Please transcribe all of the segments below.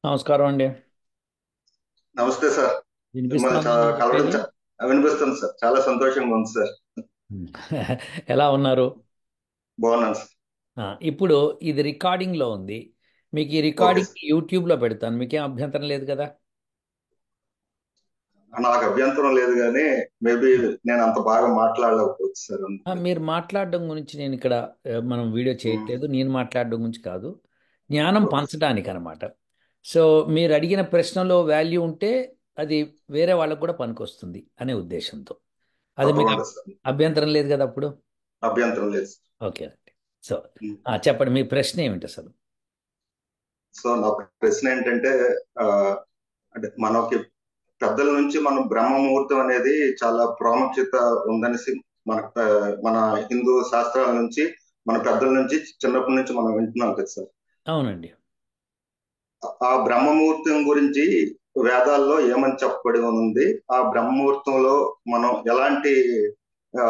నమస్కారం అండి. నమస్తే సార్. మిమ్మల్ని వినిపిస్తోందా నేను కలవడం చెప్పేది? వినిపిస్తుంది సార్. చాలా సంతోషంగా ఉంది సార్. హ్మ్. ఎలా ఉన్నారు? బాగున్నాను సార్. ఇప్పుడు ఇది రికార్డింగ్లో ఉంది. మీకు ఈ ఓకే రికార్డింగ్ సార్. యూట్యూబ్లో పెడతాను. మీకేం అభ్యంతరం లేదు కదా? నాకు అభ్యంతరం లేదు కానీ మేబీ నేను అంత బాగా మాట్లాడలేకపోవచ్చు సార్ అందుకని. మీరు మాట్లాడడం గురించి నేను ఇక్కడ మనం వీడియో ఉమ్, చేయట్లేదు. నేను మాట్లాడడం గురించి కాదు. జ్ఞానం ఓకే సార్. పంచడానికి అనమాట. సో మీరు అడిగిన ప్రశ్నలో వాల్యూ ఉంటే అది వేరే వాళ్ళకు కూడా పనికొస్తుంది అనే ఉద్దేశంతో. అది మీకు తప్పకుండా సార్. అభ్యంతరం లేదు కదా అప్పుడు? అభ్యంతరం లేదు సార్. ఓకే అండి. సో ఉమ్, చెప్పండి, మీ ప్రశ్న ఏమిటి అసలు? సో నా ప్రశ్న ఏంటంటే ఆ, అంటే మనకి పెద్దల నుంచి మనం బ్రహ్మ ముహూర్తం అనేది చాలా ప్రాముఖ్యత ఉందనేసి మన మన హిందూ శాస్త్రాల నుంచి మన పెద్దల నుంచి చిన్నప్పటి నుంచి మనం వింటున్నాం కదా సార్. అవునండి. ఆ బ్రహ్మముహూర్తం గురించి వేదాల్లో ఏమని చెప్పబడి ఉంది? ఆ బ్రహ్మముహూర్తంలో మనం ఆ,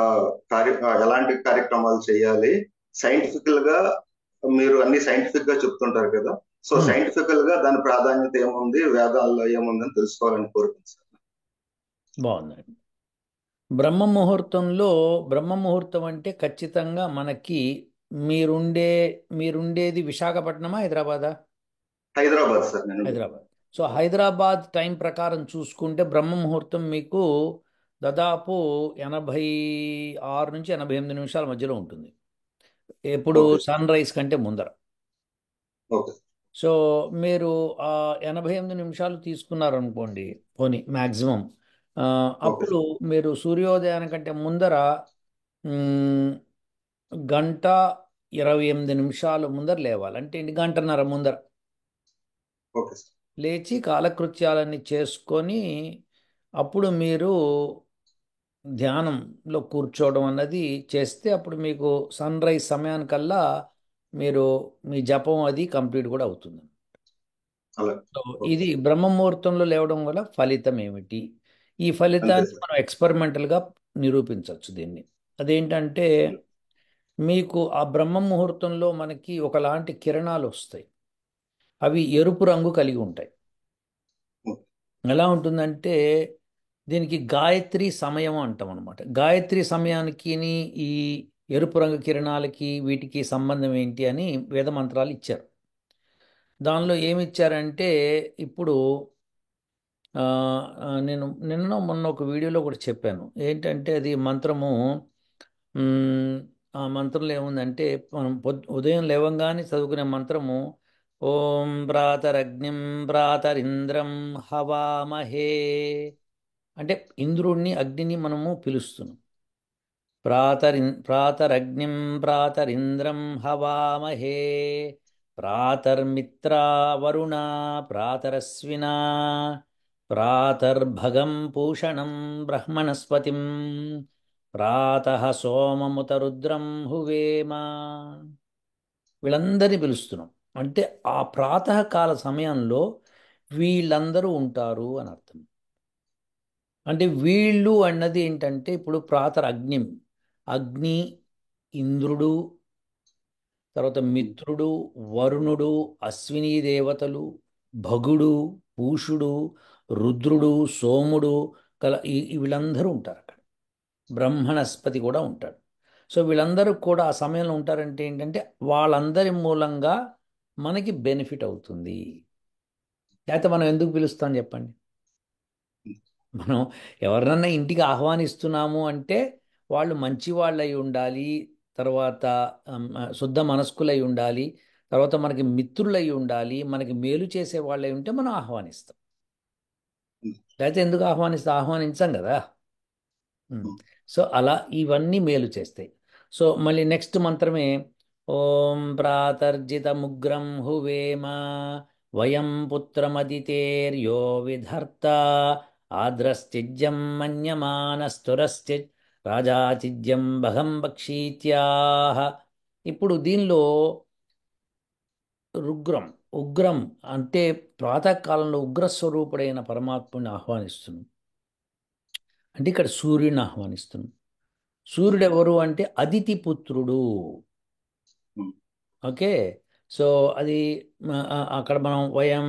ఎలాంటి కార్యక్రమాలు చేయాలి? సైంటిఫికల్ గా మీరు అన్ని సైంటిఫిక్ గా చెప్తుంటారు కదా. సో ఉమ్, సైంటిఫికల్ గా దాని ప్రాధాన్యత ఏముంది, వేదాల్లో ఏముందని తెలుసుకోవాలని కోరుకుంటున్నాను సార్. బాగుందండి. బ్రహ్మ ముహూర్తంలో బ్రహ్మ ముహూర్తం అంటే ఖచ్చితంగా మనకి మీరుండే మీరుండేది విశాఖపట్నమా, హైదరాబాదా? హైదరాబాద్ సార్ నేను ఉండేది. హైదరాబాద్. సో హైదరాబాద్ టైం ప్రకారం చూసుకుంటే బ్రహ్మ ముహూర్తం మీకు దాదాపు 86 నుంచి 88 నిమిషాల మధ్యలో ఉంటుంది. ఎప్పుడు ఓకే సార్. సన్ రైజ్ కంటే ముందర. ఓకే. సో మీరు ఆ 88 నిమిషాలు తీసుకున్నారనుకోండి, పోనీ మ్యాక్సిమం. ఓకే అప్పుడు సార్. మీరు సూర్యోదయానికంటే ముందర మ్, గంట 28 నిమిషాలు ముందర లేవాలి. అంటే ఎన్ని గంటన్నర ముందర ఓకే సార్. లేచి కాలకృత్యాలన్నీ చేసుకొని అప్పుడు మీరు ధ్యానంలో కూర్చోవడం అన్నది చేస్తే అప్పుడు మీకు సన్ రైజ్ సమయానికల్లా మీరు మీ జపం అది కంప్లీట్ కూడా అవుతుంది. అలాగే. సో ఓకే ఇది సార్. బ్రహ్మ ముహూర్తంలో లేవడం వల్ల ఫలితం ఏమిటి? ఈ అంతే ఫలితాన్ని సార్. మనం ఎక్స్పెరిమెంటల్గా నిరూపించవచ్చు దీన్ని. అదేంటంటే మీకు ఆ బ్రహ్మ ముహూర్తంలో మనకి ఒకలాంటి కిరణాలు వస్తాయి. అవి ఎరుపు రంగు కలిగి ఉంటాయి. ఓకే. ఎలా ఉంటుందంటే దీనికి గాయత్రి సమయం అంటాం అనమాట. గాయత్రి సమయానికి ఈ ఎరుపు రంగు కిరణాలకి వీటికి సంబంధం ఏంటి అని వేద మంత్రాలు ఇచ్చారు. దానిలో ఏమి ఇచ్చారంటే ఇప్పుడు ఆ, నేను నిన్న మొన్న ఒక వీడియోలో కూడా చెప్పాను. ఏంటంటే అది మంత్రము. మ్, ఆ మంత్రంలో ఏముందంటే మనం ఉదయం లేవంగానే చదువుకునే మంత్రము ఓం ప్రాతరగ్నిం ప్రాతరింద్రం హవామహే. అంటే ఇంద్రుణ్ణి అగ్నిని మనము పిలుస్తున్నాం. ప్రాతరగ్నిం ప్రాతరింద్రం హవామహే ప్రాతర్మిత్రా వరుణా ప్రాతరశ్వినా ప్రాతర్భగం పూషణం బ్రహ్మణస్పతిం ప్రాతః సోమముత రుద్రం హువేమ. వీళ్ళందరినీ పిలుస్తున్నాం. అంటే ఆ ప్రాతకాల సమయంలో వీళ్ళందరూ ఉంటారు అని అర్థం. అంటే వీళ్ళు అన్నది ఏంటంటే ఇప్పుడు ప్రాతర్ అగ్ని, అగ్ని, ఇంద్రుడు, తర్వాత మిత్రుడు, వరుణుడు, అశ్విని దేవతలు, భగుడు, పూషుడు, రుద్రుడు, సోముడు, వీళ్ళందరూ ఉంటారు అక్కడ. బ్రహ్మణస్పతి కూడా ఉంటాడు. సో వీళ్ళందరూ కూడా ఆ సమయంలో ఉంటారంటే ఏంటంటే వాళ్ళందరి మూలంగా మనకి బెనిఫిట్ అవుతుంది. లేకపోతే మనం ఎందుకు పిలుస్తాం చెప్పండి? మనం ఎవరినన్నా ఇంటికి ఆహ్వానిస్తున్నాము అంటే వాళ్ళు మంచి వాళ్ళు అయి ఉండాలి. తర్వాత శుద్ధ మనస్కులై ఉండాలి. తర్వాత మనకి మిత్రులై ఉండాలి. మనకి మేలు చేసే వాళ్ళై ఉంటే మనం ఆహ్వానిస్తాం. లేకపోతే ఎందుకు ఆహ్వానిస్తాం? ఆహ్వానించాం కదా. ఉమ్. సో అలా ఇవన్నీ మేలు చేస్తాయి. సో మళ్ళీ నెక్స్ట్ మంత్రమే ఓం ప్రాతర్జిత ముగ్రం హువేమ వయం పుత్రమదితేర్యో విధర్త ఆద్రశ్చిజ్యం మన్యమానస్తురశ్చి రాజాచిజ్యం బహం భక్షీత్యాహ. ఇప్పుడు దీనిలో రుగ్రం ఉగ్రం అంటే ప్రాతకాలంలో ఉగ్రస్వరూపుడైన పరమాత్ముని ఆహ్వానిస్తున్నాం. అంటే ఇక్కడ సూర్యుని ఆహ్వానిస్తున్నాం. సూర్యుడు ఎవరు అంటే అదితి పుత్రుడు. ఓకే. సో అది అక్కడ మనం వయం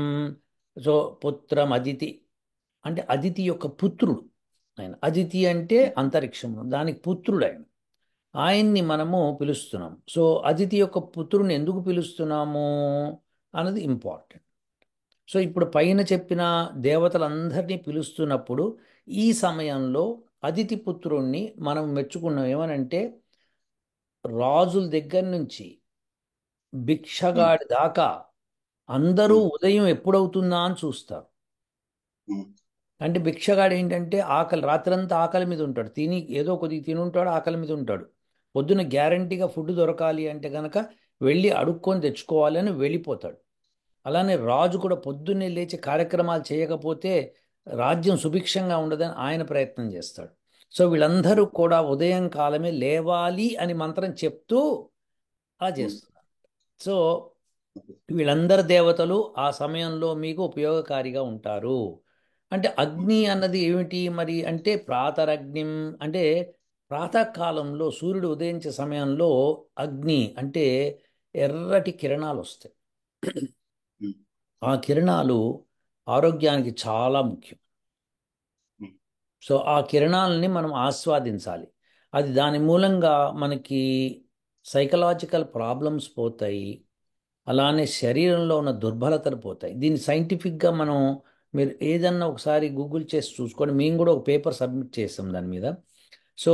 సో పుత్రం అదితి అంటే అదితి యొక్క పుత్రుడు ఆయన. అదితి అంటే అంతరిక్షం, దానికి పుత్రుడు ఆయన. ఆయన్ని మనము పిలుస్తున్నాం. సో అదితి యొక్క పుత్రుని ఎందుకు పిలుస్తున్నాము అన్నది ఇంపార్టెంట్. సో ఇప్పుడు పైన చెప్పిన దేవతలందరినీ పిలుస్తున్నప్పుడు ఈ సమయంలో అదితి పుత్రుణ్ణి మనం మెచ్చుకున్నాం. ఏమనంటే రాజుల దగ్గర నుంచి ఉమ్, భిక్షగాడి దాకా అందరూ ఉమ్, ఉదయం ఎప్పుడవుతుందా అని చూస్తారు. ఉమ్, అంటే భిక్షగాడు ఏంటంటే ఆకలి, రాత్రంతా ఆకలి మీద ఉంటాడు, తిని ఏదో కొద్దిగా తిని ఉంటాడు, ఆకలి మీద ఉంటాడు. పొద్దున్న గ్యారంటీగా ఫుడ్ దొరకాలి అంటే కనుక వెళ్ళి అడుక్కొని తెచ్చుకోవాలి అని వెళ్ళిపోతాడు. అలానే రాజు కూడా పొద్దున్నే లేచి కార్యక్రమాలు చేయకపోతే రాజ్యం సుభిక్షంగా ఉండదని ఆయన ప్రయత్నం చేస్తాడు. సో వీళ్ళందరూ కూడా ఉదయం కాలమే లేవాలి అని మంత్రం చెప్తూ అలా ఉమ్, చేస్తున్నారు. సో వీళ్ళందరు దేవతలు ఆ సమయంలో మీకు ఉపయోగకారిగా ఉంటారు. అంటే అగ్ని అన్నది ఏమిటి మరి అంటే ప్రాతరగ్నిం అంటే ప్రాతకాలంలో సూర్యుడు ఉదయించే సమయంలో అగ్ని అంటే ఎర్రటి కిరణాలు వస్తాయి. ఉమ్, ఆ కిరణాలు ఆరోగ్యానికి చాలా ముఖ్యం. ఉమ్, సో ఆ కిరణాలని మనం ఆస్వాదించాలి. అది దాని మూలంగా మనకి సైకలాజికల్ ప్రాబ్లమ్స్ పోతాయి. అలానే శరీరంలో ఉన్న దుర్బలతలు పోతాయి. దీన్ని సైంటిఫిక్గా మనం, మీరు ఏదన్నా ఒకసారి గూగుల్ చేసి చూసుకోండి. మేము కూడా ఒక పేపర్ సబ్మిట్ చేసాం దాని మీద. సో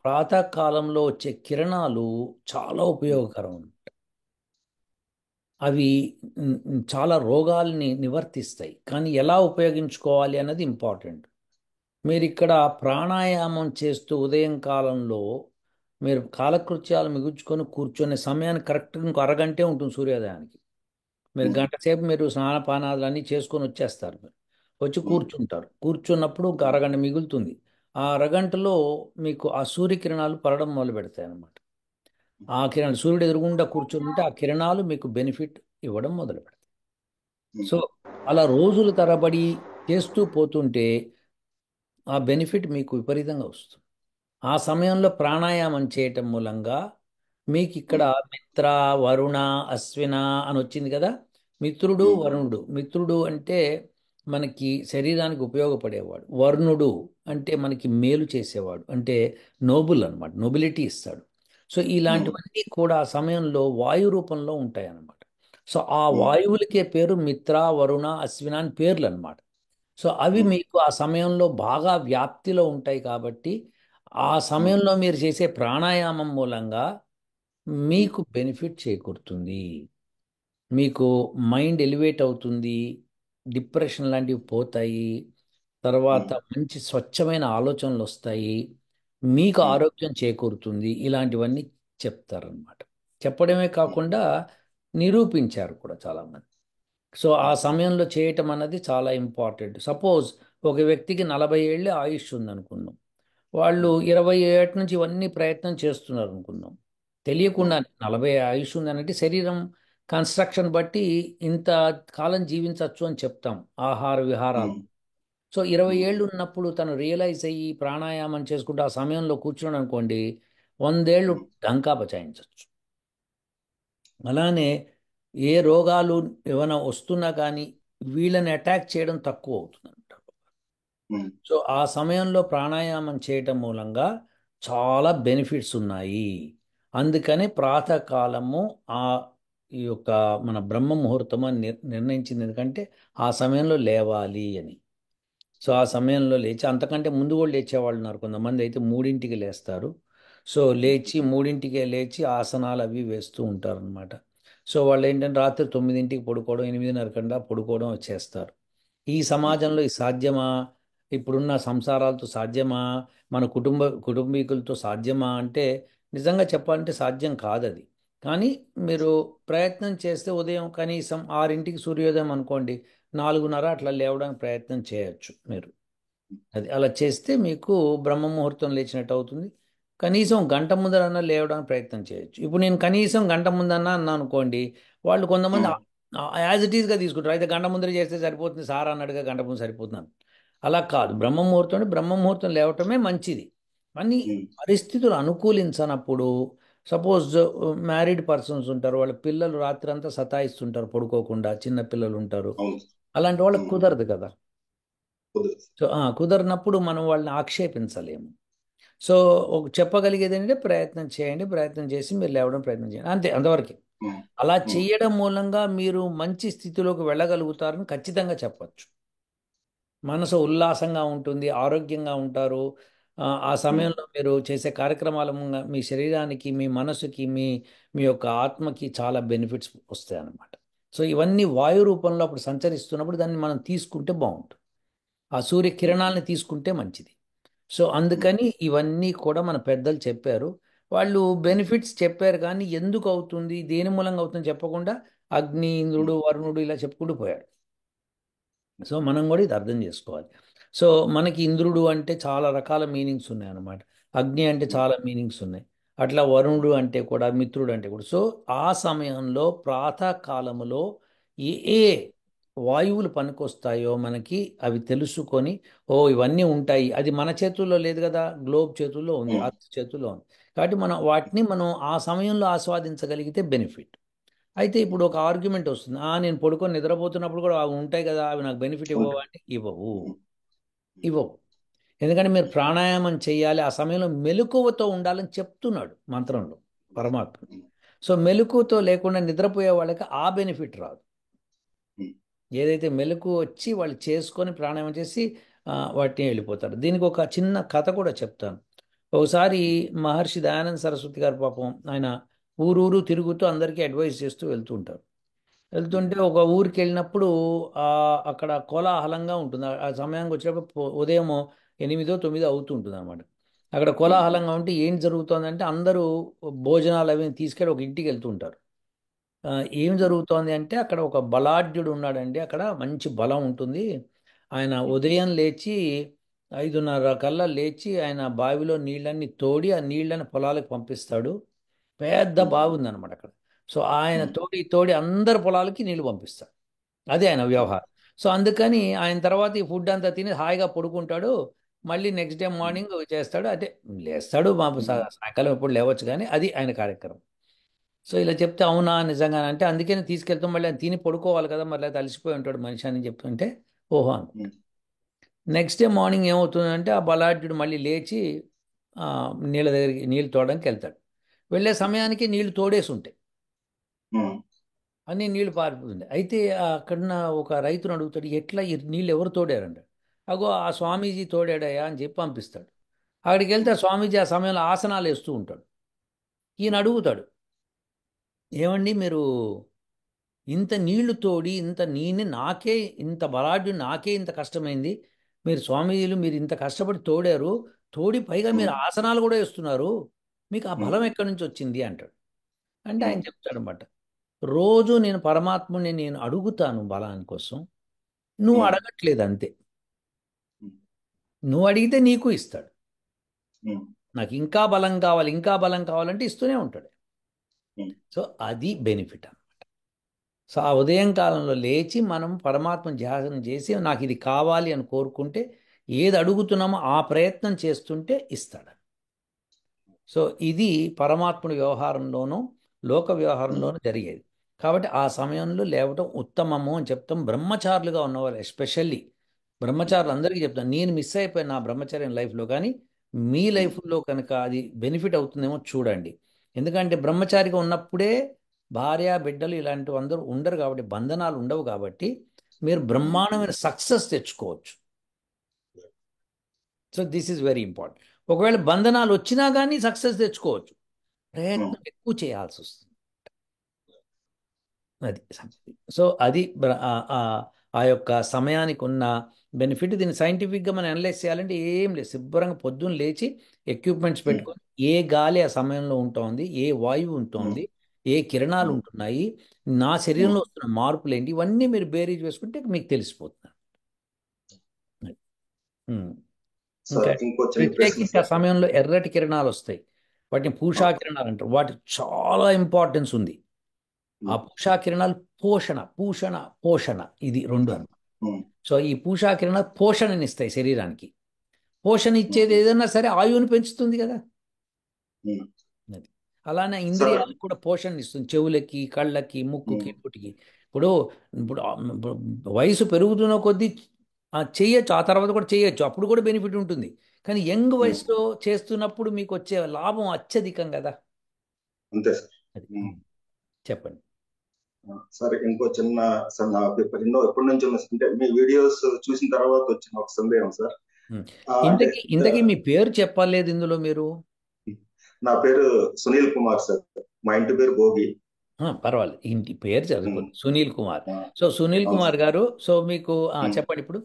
ప్రాతకాలంలో వచ్చే కిరణాలు చాలా ఉపయోగకరం. అవి చాలా రోగాల్ని నివర్తిస్తాయి. కానీ ఎలా ఉపయోగించుకోవాలి అన్నది ఇంపార్టెంట్. మీరు ఇక్కడ ప్రాణాయామం చేస్తూ ఉదయం కాలంలో మీరు కాలకృత్యాలు మిగుల్చుకొని కూర్చొనే సమయానికి కరెక్ట్గా ఇంకో అరగంటే ఉంటుంది సూర్యోదయానికి. మీరు ఉమ్, గంట సేపు మీరు స్నానపానాలు అన్నీ చేసుకొని వచ్చేస్తారు. మీరు వచ్చి ఉమ్, కూర్చుంటారు. కూర్చున్నప్పుడు ఒక ఉమ్, అరగంట మిగులుతుంది. ఆ అరగంటలో మీకు ఆ సూర్యకిరణాలు పడడం మొదలు పెడతాయి అన్నమాట. ఆ కిరణాలు సూర్యుడు ఎదురుగుండా కూర్చుని ఉంటే ఆ కిరణాలు మీకు బెనిఫిట్ ఇవ్వడం మొదలు పెడతాయి. ఉమ్, సో అలా రోజుల తరబడి చేస్తూ పోతుంటే ఆ బెనిఫిట్ మీకు విపరీతంగా వస్తుంది. ఆ సమయంలో ప్రాణాయామం చేయటం మూలంగా మీకు ఇక్కడ ఉమ్, మిత్ర, వరుణ, అశ్విన అని వచ్చింది కదా. మిత్రుడు, ఉమ్, వరుణుడు. మిత్రుడు అంటే మనకి శరీరానికి ఉపయోగపడేవాడు. వరుణుడు అంటే మనకి మేలు చేసేవాడు, అంటే నోబుల్ అన్నమాట, నొబిలిటీ ఇస్తాడు. సో ఉమ్, ఇలాంటివన్నీ కూడా ఆ సమయంలో వాయు రూపంలో ఉంటాయి అన్నమాట. సో ఆ ఉమ్, వాయువులకే పేరు మిత్ర, వరుణ, అశ్విన అని పేర్లు అన్నమాట. సో అవి ఉమ్, మీకు ఆ సమయంలో బాగా వ్యాప్తిలో ఉంటాయి కాబట్టి ఆ ఉమ్, సమయంలో మీరు చేసే ప్రాణాయామం మూలంగా ఉమ్, మీకు బెనిఫిట్ చేకూరుతుంది. మీకు మైండ్ ఎలివేట్ అవుతుంది, డిప్రెషన్ లాంటివి పోతాయి, తర్వాత ఉమ్, మంచి స్వచ్ఛమైన ఆలోచనలు వస్తాయి, మీకు ఉమ్, ఆరోగ్యం చేకూరుతుంది. ఇలాంటివన్నీ చెప్తారనమాట. చెప్పడమే కాకుండా నిరూపించారు కూడా చాలామంది. సో ఆ సమయంలో చేయటం అన్నది చాలా ఇంపార్టెంట్. సపోజ్ ఒక వ్యక్తికి 40 ఏళ్ళే ఆయుష్ ఉందనుకుందాం. వాళ్ళు ఉమ్, 20 ఏళ్ళ నుంచి ఇవన్నీ ప్రయత్నం చేస్తున్నారు అనుకుందాం. తెలియకుండా ఉమ్, 40 ఆయుష్ ఉందనంటే శరీరం కన్స్ట్రక్షన్ బట్టి ఇంత కాలం జీవించవచ్చు అని చెప్తాం, ఆహార విహారాలు. ఉమ్, సో 20 ఉమ్, ఏళ్ళు ఉన్నప్పుడు తను రియలైజ్ అయ్యి ప్రాణాయామం చేసుకుంటూ ఆ సమయంలో కూర్చున్నాడు అనుకోండి, 100 ఏళ్ళు ఉమ్, డంకా బచాయించవచ్చు. అలానే ఏ రోగాలు ఏమైనా వస్తున్నా కానీ వీళ్ళని అటాక్ చేయడం తక్కువ అవుతుంది. ఉమ్, సో ఆ సమయంలో ప్రాణాయామం చేయటం మూలంగా చాలా బెనిఫిట్స్ ఉన్నాయి. అందుకని ప్రాతకాలము ఆ ఈ యొక్క మన బ్రహ్మ ముహూర్తం అని నిర్ణయించింది. ఎందుకంటే ఆ సమయంలో లేవాలి అని. సో ఆ సమయంలో లేచి, అంతకంటే ముందు కూడా లేచేవాళ్ళు ఉన్నారు. కొంతమంది అయితే 3ంటికి లేస్తారు. సో లేచి 3ంటికే లేచి ఆసనాలు అవి వేస్తూ ఉంటారు అనమాట. సో వాళ్ళు ఏంటంటే రాత్రి 9ంటికి పడుకోవడం, 8:30 కన్నా పడుకోవడం చేస్తారు. ఈ సమాజంలో ఇది సాధ్యమా? ఇప్పుడున్న సంసారాలతో సాధ్యమా? మన కుటుంబీకులతో సాధ్యమా అంటే నిజంగా చెప్పాలంటే సాధ్యం కాదది. కానీ మీరు ప్రయత్నం చేస్తే ఉదయం కనీసం 6ంటికి సూర్యోదయం అనుకోండి, 4:30 అట్లా లేవడానికి ప్రయత్నం చేయొచ్చు మీరు. అది అలా చేస్తే మీకు బ్రహ్మ ముహూర్తం లేచినట్టు అవుతుంది. కనీసం గంట ముందరన్నా లేవడానికి ప్రయత్నం చేయొచ్చు. ఇప్పుడు నేను కనీసం గంట ముందన్నా అన్నా అనుకోండి, వాళ్ళు కొంతమంది ఉమ్, యాజ్ ఇట్ ఈస్గా తీసుకుంటారు. అయితే గంట ముందర చేస్తే సరిపోతుంది సార్ అన్నట్టుగా గంట ముందు సరిపోతున్నాను. అలా కాదు. బ్రహ్మ ముహూర్తం అంటే బ్రహ్మ ముహూర్తం లేవటమే మంచిది. కానీ ఉమ్, పరిస్థితులు అనుకూలించనప్పుడు, సపోజ్ మ్యారీడ్ పర్సన్స్ ఉంటారు, వాళ్ళ పిల్లలు రాత్రి అంతా సతాయిస్తుంటారు పడుకోకుండా, చిన్న పిల్లలు ఉంటారు. అవును. అలాంటి వాళ్ళకి ఉమ్. కుదరదు కదా. కుదురు. సో కుదరనప్పుడు మనం వాళ్ళని ఆక్షేపించలేము. సో చెప్పగలిగేది ఏంటంటే ప్రయత్నం చేయండి, ప్రయత్నం చేసి మీరు లేవడం ప్రయత్నం చేయండి, అంతే, అంతవరకు. ఉమ్. అలా ఉమ్. చేయడం మూలంగా మీరు మంచి స్థితిలోకి వెళ్ళగలుగుతారని ఖచ్చితంగా చెప్పచ్చు. మనసు ఉల్లాసంగా ఉంటుంది, ఆరోగ్యంగా ఉంటారు. ఆ ఉమ్. సమయంలో మీరు చేసే కార్యక్రమాల మూలంగా మీ శరీరానికి, మీ మనసుకి, మీ యొక్క ఆత్మకి చాలా బెనిఫిట్స్ వస్తాయి అన్నమాట. సో ఇవన్నీ వాయు రూపంలో అప్పుడు సంచరిస్తున్నప్పుడు దాన్ని మనం తీసుకుంటే బాగుంటుంది. ఆ ఉమ్. సూర్యకిరణాలని తీసుకుంటే మంచిది. సో ఉమ్. అందుకని ఇవన్నీ కూడా మన పెద్దలు చెప్పారు. వాళ్ళు బెనిఫిట్స్ చెప్పారు కానీ ఎందుకు అవుతుంది, దేని మూలంగా అవుతుంది చెప్పకుండా అగ్ని, ఉమ్. ఇంద్రుడు, వరుణుడు ఇలా చెప్పుకుంటూ పోయాడు. సో మనం కూడా ఇది అర్థం చేసుకోవాలి. సో మనకి ఇంద్రుడు అంటే చాలా రకాల మీనింగ్స్ ఉన్నాయి అన్నమాట. అగ్ని అంటే ఉమ్. చాలా మీనింగ్స్ ఉన్నాయి. అట్లా వరుణుడు అంటే కూడా, మిత్రుడు అంటే కూడా. సో ఆ సమయంలో ప్రాతకాలములో ఏ ఏ వాయువులు పనికొస్తాయో మనకి అవి తెలుసుకొని, ఓ ఇవన్నీ ఉంటాయి, అది మన చేతుల్లో లేదు కదా, గ్లోబ్ చేతుల్లో ఉంది, ఉమ్. అర్త్ చేతుల్లో ఉంది. కాబట్టి మనం వాటిని మనం ఆ సమయంలో ఆస్వాదించగలిగితే బెనిఫిట్. అయితే ఇప్పుడు ఒక ఆర్గ్యుమెంట్ వస్తుంది, నేను పడుకొని నిద్రపోతున్నప్పుడు కూడా అవి ఉంటాయి కదా, అవి నాకు బెనిఫిట్ ఇవ్వవు ఉంటాయి. అంటే ఇవ్వవు. ఉమ్. ఇవ్వవు. ఎందుకంటే మీరు ప్రాణాయామం చేయాలి, ఆ సమయంలో మెలకువతో ఉండాలని చెప్తున్నాడు మంత్రంలో పరమాత్మ. ఉమ్. సో మెలకువతో లేకుండా నిద్రపోయే వాళ్ళకి ఆ బెనిఫిట్ రాదు. ఉమ్. ఏదైతే మెలకు వచ్చి వాళ్ళు చేసుకొని ప్రాణాయామం చేసి వాటిని వెళ్ళిపోతారు. దీనికి ఒక చిన్న కథ కూడా చెప్తాను. ఒకసారి మహర్షి దయానంద సరస్వతి గారు పాపం ఆయన ఊరూరు తిరుగుతూ అందరికీ అడ్వైస్ చేస్తూ వెళ్తూ ఉంటారు. ఉమ్. వెళ్తుంటే ఒక ఊరికి వెళ్ళినప్పుడు ఆ అక్కడ కోలాహలంగా ఉంటుంది. ఆ సమయానికి వచ్చినప్పుడు ఉదయం 8, 9 అవుతూ ఉంటుంది అనమాట. అక్కడ ఉమ్. కోలాహలంగా ఉంటే ఏం జరుగుతోందంటే అందరూ భోజనాలు అవి తీసుకెళ్ళి ఒక ఇంటికి వెళ్తూ ఉంటారు. ఆ, ఏం ఉమ్. జరుగుతోంది అంటే అక్కడ ఒక బలాఢ్యుడు ఉన్నాడండి, అక్కడ మంచి బలం ఉంటుంది. ఆయన ఉమ్. ఉదయం లేచి 5:30 కల్లా లేచి ఆయన బావిలో నీళ్ళన్ని తోడి ఆ నీళ్ళని పొలాలకు పంపిస్తాడు. పెద్ద ఉమ్. బావి ఉందన్నమాట అక్కడ. సో ఆయన ఉమ్. తోడి తోడి అందరి పొలాలకి నీళ్లు పంపిస్తాడు. అదే ఆయన ఉమ్. వ్యవహారం. సో అందుకని ఆయన తర్వాత ఈ ఫుడ్ అంతా తిని హాయిగా పడుకుంటాడు. మళ్ళీ నెక్స్ట్ డే ఉమ్. మార్నింగ్ చేస్తాడు, అంటే లేస్తాడు, మా ఉమ్. సాయంకాలం ఎప్పుడు లేవచ్చు, కానీ అది ఆయన కార్యక్రమం. సో ఇలా చెప్తే అవునా నిజంగా అంటే అందుకని తీసుకెళ్తాం, మళ్ళీ ఆయన తిని పడుకోవాలి కదా, మరి లేదా అలసిపోయి ఉంటాడు మనిషి అని చెప్తుంటే ఓహో అనుకుంటా. ఉమ్. నెక్స్ట్ డే మార్నింగ్ ఏమవుతుందంటే ఆ బలాఢ్యుడు మళ్ళీ లేచి ఆ, నీళ్ళ దగ్గరికి నీళ్ళు తోడడానికి వెళ్తాడు. వెళ్ళే సమయానికి నీళ్లు తోడేసి ఉంటాయి, ఉమ్. అన్ని నీళ్లు పారిపోతుంది. అయితే అక్కడున్న ఒక రైతును అడుగుతాడు, ఎట్లా ఈ నీళ్ళు ఎవరు తోడారంట. అగో ఆ స్వామీజీ తోడాడయా అని చెప్పి పంపిస్తాడు. అక్కడికి వెళ్తే ఆ స్వామీజీ ఆ సమయంలో ఆసనాలు వేస్తూ ఉంటాడు. ఈయన అడుగుతాడు, ఏమండి మీరు ఇంత నీళ్లు తోడి ఇంత నీని నాకే ఇంత బలాఢ్యుడు నాకే ఇంత కష్టమైంది, మీరు స్వామీజీలు మీరు ఇంత కష్టపడి తోడారు, తోడి పైగా మీరు ఉమ్. ఆసనాలు కూడా వేస్తున్నారు, మీకు ఆ ఉమ్. బలం ఎక్కడి నుంచి వచ్చింది అంటాడు. అంటే ఆయన ఉమ్. చెప్తాడనమాట, రోజు నేను పరమాత్ముని నేను అడుగుతాను బలాని కోసం, నువ్వు ఉమ్. అడగట్లేదు అంతే. ఉమ్. నువ్వు అడిగితే నీకు ఇస్తాడు. ఉమ్. నాకు ఇంకా బలం కావాలి, ఇంకా బలం కావాలంటే ఇస్తూనే ఉంటాడు. ఉమ్. సో అది బెనిఫిట్. సో ఆ ఉదయం కాలంలో లేచి మనం పరమాత్మ ధ్యానం చేసి నాకు ఇది కావాలి అని కోరుకుంటే, ఏది అడుగుతున్నామో ఆ ప్రయత్నం చేస్తుంటే ఇస్తాడు. సో ఇది పరమాత్ముడి వ్యవహారంలోనూ లోక ఉమ్. వ్యవహారంలోనూ జరిగేది. కాబట్టి ఆ సమయంలో లేవటం ఉత్తమము అని చెప్తాం. బ్రహ్మచారులుగా ఉన్నవారు ఎస్పెషల్లీ, బ్రహ్మచారులు అందరికీ చెప్తాను, నేను మిస్ అయిపోయాను నా బ్రహ్మచర్యం లైఫ్లో, కానీ మీ ఉమ్. లైఫ్లో కనుక అది బెనిఫిట్ అవుతుందేమో చూడండి. ఎందుకంటే బ్రహ్మచారిగా ఉన్నప్పుడే భార్య బిడ్డలు ఇలాంటివి అందరూ ఉండరు కాబట్టి, బంధనాలు ఉండవు కాబట్టి మీరు ఉమ్. బ్రహ్మాండమైన సక్సెస్ తెచ్చుకోవచ్చు. So this is very important. ఒకవేళ బంధనాలు వచ్చినా కానీ సక్సెస్ తెచ్చుకోవచ్చు, ఉమ్. ప్రయత్నం ఎక్కువ చేయాల్సి వస్తుంది. అది సంగతి. సో అది ఆ యొక్క సమయానికి ఉన్న బెనిఫిట్. దీన్ని సైంటిఫిక్గా మనం అనలైజ్ చేయాలంటే ఏం లేదు, శుభ్రంగా పొద్దున్న లేచి ఎక్విప్మెంట్స్ ఉమ్. పెట్టుకొని ఏ గాలి ఆ సమయంలో ఉంటుంది, ఏ వాయువు ఉమ్. ఉంటుంది, ఏ కిరణాలు ఉమ్. ఉంటున్నాయి, నా ఉమ్. శరీరంలో వస్తున్న మార్పులు ఏంటి, ఇవన్నీ మీరు బేరీజ్ వేసుకుంటే మీకు తెలిసిపోతుంది. అది. ఉమ్. ఇంకా సార్, ఇంకో చిన్న ప్రశ్న ప్రత్యేకించి ఆ సార్. సమయంలో ఎర్రటి కిరణాలు వస్తాయి, వాటిని పూషా ఓకే. కిరణాలు అంటారు. వాటికి చాలా ఇంపార్టెన్స్ ఉంది. ఆ ఉమ్. పూషా కిరణాలు పోషణ, పూషణ, పోషణ, ఇది రెండు అన్నమాట. ఉమ్. సో ఈ పూషా కిరణాలు పోషణనిస్తాయి శరీరానికి. పోషణ ఉమ్. ఇచ్చేది ఏదైనా సరే ఆయువుని పెంచుతుంది కదా. ఉమ్. అది. అలానే సార్. ఇంద్రియాలకు కూడా పోషణ ఇస్తుంది, చెవులకి, కళ్ళకి, ముక్కుకి, ఉమ్, నోటికి. ఇప్పుడు ఇప్పుడు ఇప్పుడు వయసు పెరుగుతున్న కొద్దీ చెయ్యొచ్చు, ఆ తర్వాత కూడా చేయొచ్చు, అప్పుడు కూడా బెనిఫిట్ ఉంటుంది. కానీ యంగ్ ఉమ్, వయసులో చేస్తున్నప్పుడు మీకు వచ్చే లాభం అత్యధికం కదా. అంతే సార్. అది ఉమ్. చెప్పండి. సార్ ఇంకో చిన్న, సార్ నాకు ఎన్నో ఎప్పటి నుంచి ఉన్న అంటే మీ వీడియోస్ చూసిన తర్వాత వచ్చిన ఒక సందేహం సార్. ఉమ్. అంటే ఇంతకీ మీ పేరు చెప్పలేదు ఇందులో మీరు. నా పేరు సునీల్ కుమార్ సార్. మా ఇంటి పేరు భోగి. పర్వాలేదు, ఇంటి పేరు ఉమ్, చదువుకోండి, సునీల్ కుమార్. ఆ, సో సునీల్ అవును కుమార్ సార్. గారు, సో మీకు ఉమ్. చెప్పండి ఇప్పుడు.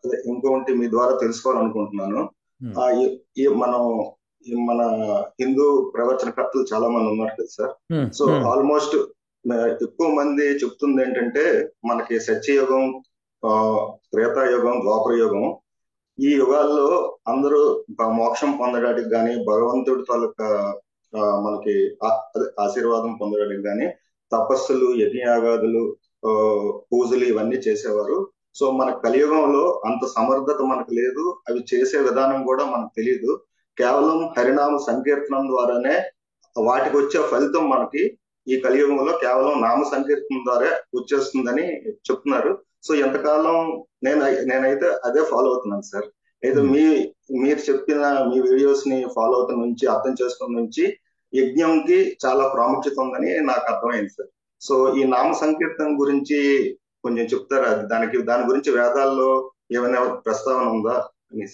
అదే ఇంకొకటి మీ ద్వారా తెలుసుకోవాలనుకుంటున్నాను. ఉమ్, ఈ మనం మన హిందూ ప్రవచనకర్తలు చాలా మంది ఉన్నారు కదా సార్. ఉమ్, సో ఉమ్, ఆల్మోస్ట్ ఎక్కువ మంది చెప్తుంది ఏంటంటే మనకి సత్యయుగం, ఆ, త్రేతాయుగం, ద్వాపర యుగం, ఈ యుగాల్లో అందరూ మోక్షం పొందడానికి కానీ భగవంతుడి తాలూకా మనకి అదే ఆశీర్వాదం పొందడానికి కానీ తపస్సులు, యజ్ఞయాగాదులు, ఆ, పూజలు ఇవన్నీ చేసేవారు. సో మన కలియుగంలో అంత సమర్థత మనకు లేదు, అవి చేసే విధానం కూడా మనకు తెలియదు. కేవలం హరినామ సంకీర్తనం ద్వారానే వాటికి వచ్చే ఫలితం మనకి ఈ కలియుగంలో కేవలం నామ సంకీర్తనం ద్వారా వచ్చేస్తుందని చెప్తున్నారు. సో ఎంతకాలం నేను నేనైతే అదే ఫాలో అవుతున్నాను సార్. అయితే ఉమ్. మీరు చెప్పిన మీ వీడియోస్ ని ఫాలో అవుతున్న నుంచి, అర్థం చేసుకున్న నుంచి యజ్ఞంకి చాలా ప్రాముఖ్యత ఉందని నాకు అర్థమైంది సార్. సో ఈ నామ సంకీర్తన గురించి కొంచెం చెప్తారా? దాని గురించి వేదాల్లో ఏమైనా ప్రస్తావన ఉందా అని.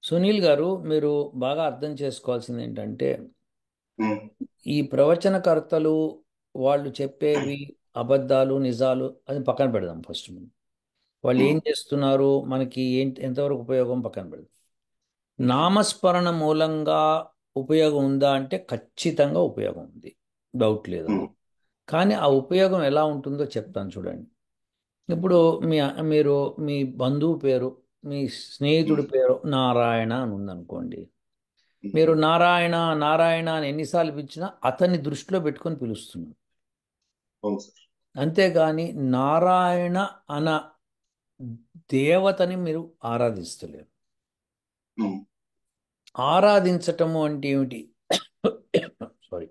సునీల్ గారు, మీరు బాగా అర్థం చేసుకోవాల్సింది ఏంటంటే, ఉమ్, ఈ ప్రవచనకర్తలు వాళ్ళు చెప్పేవి అబద్ధాలు, నిజాలు అది పక్కన పెడదాం ఫస్ట్. వాళ్ళు ఏం ఉమ్, చేస్తున్నారు, మనకి ఏంటి, ఎంతవరకు ఉపయోగం పక్కన పెడదాం. నామస్మరణ మూలంగా ఉపయోగం ఉందా అంటే ఖచ్చితంగా ఉపయోగం ఉంది, డౌట్ లేదు ఉమ్, అందులో. కానీ ఆ ఉపయోగం ఎలా ఉంటుందో చెప్తాను చూడండి. ఇప్పుడు మీ మీరు మీ బంధువు పేరు, మీ స్నేహితుడి ఉమ్, పేరు నారాయణ అని ఉందనుకోండి. ఉమ్. మీరు నారాయణ నారాయణ అని ఎన్నిసార్లు పిలిచినా అతన్ని దృష్టిలో పెట్టుకొని పిలుస్తున్నారు. అవును సార్. అంతేగాని నారాయణ అన దేవతని మీరు ఆరాధిస్తలేరు. ఉమ్, ఆరాధించటము అంటే ఏమిటి? సారీ.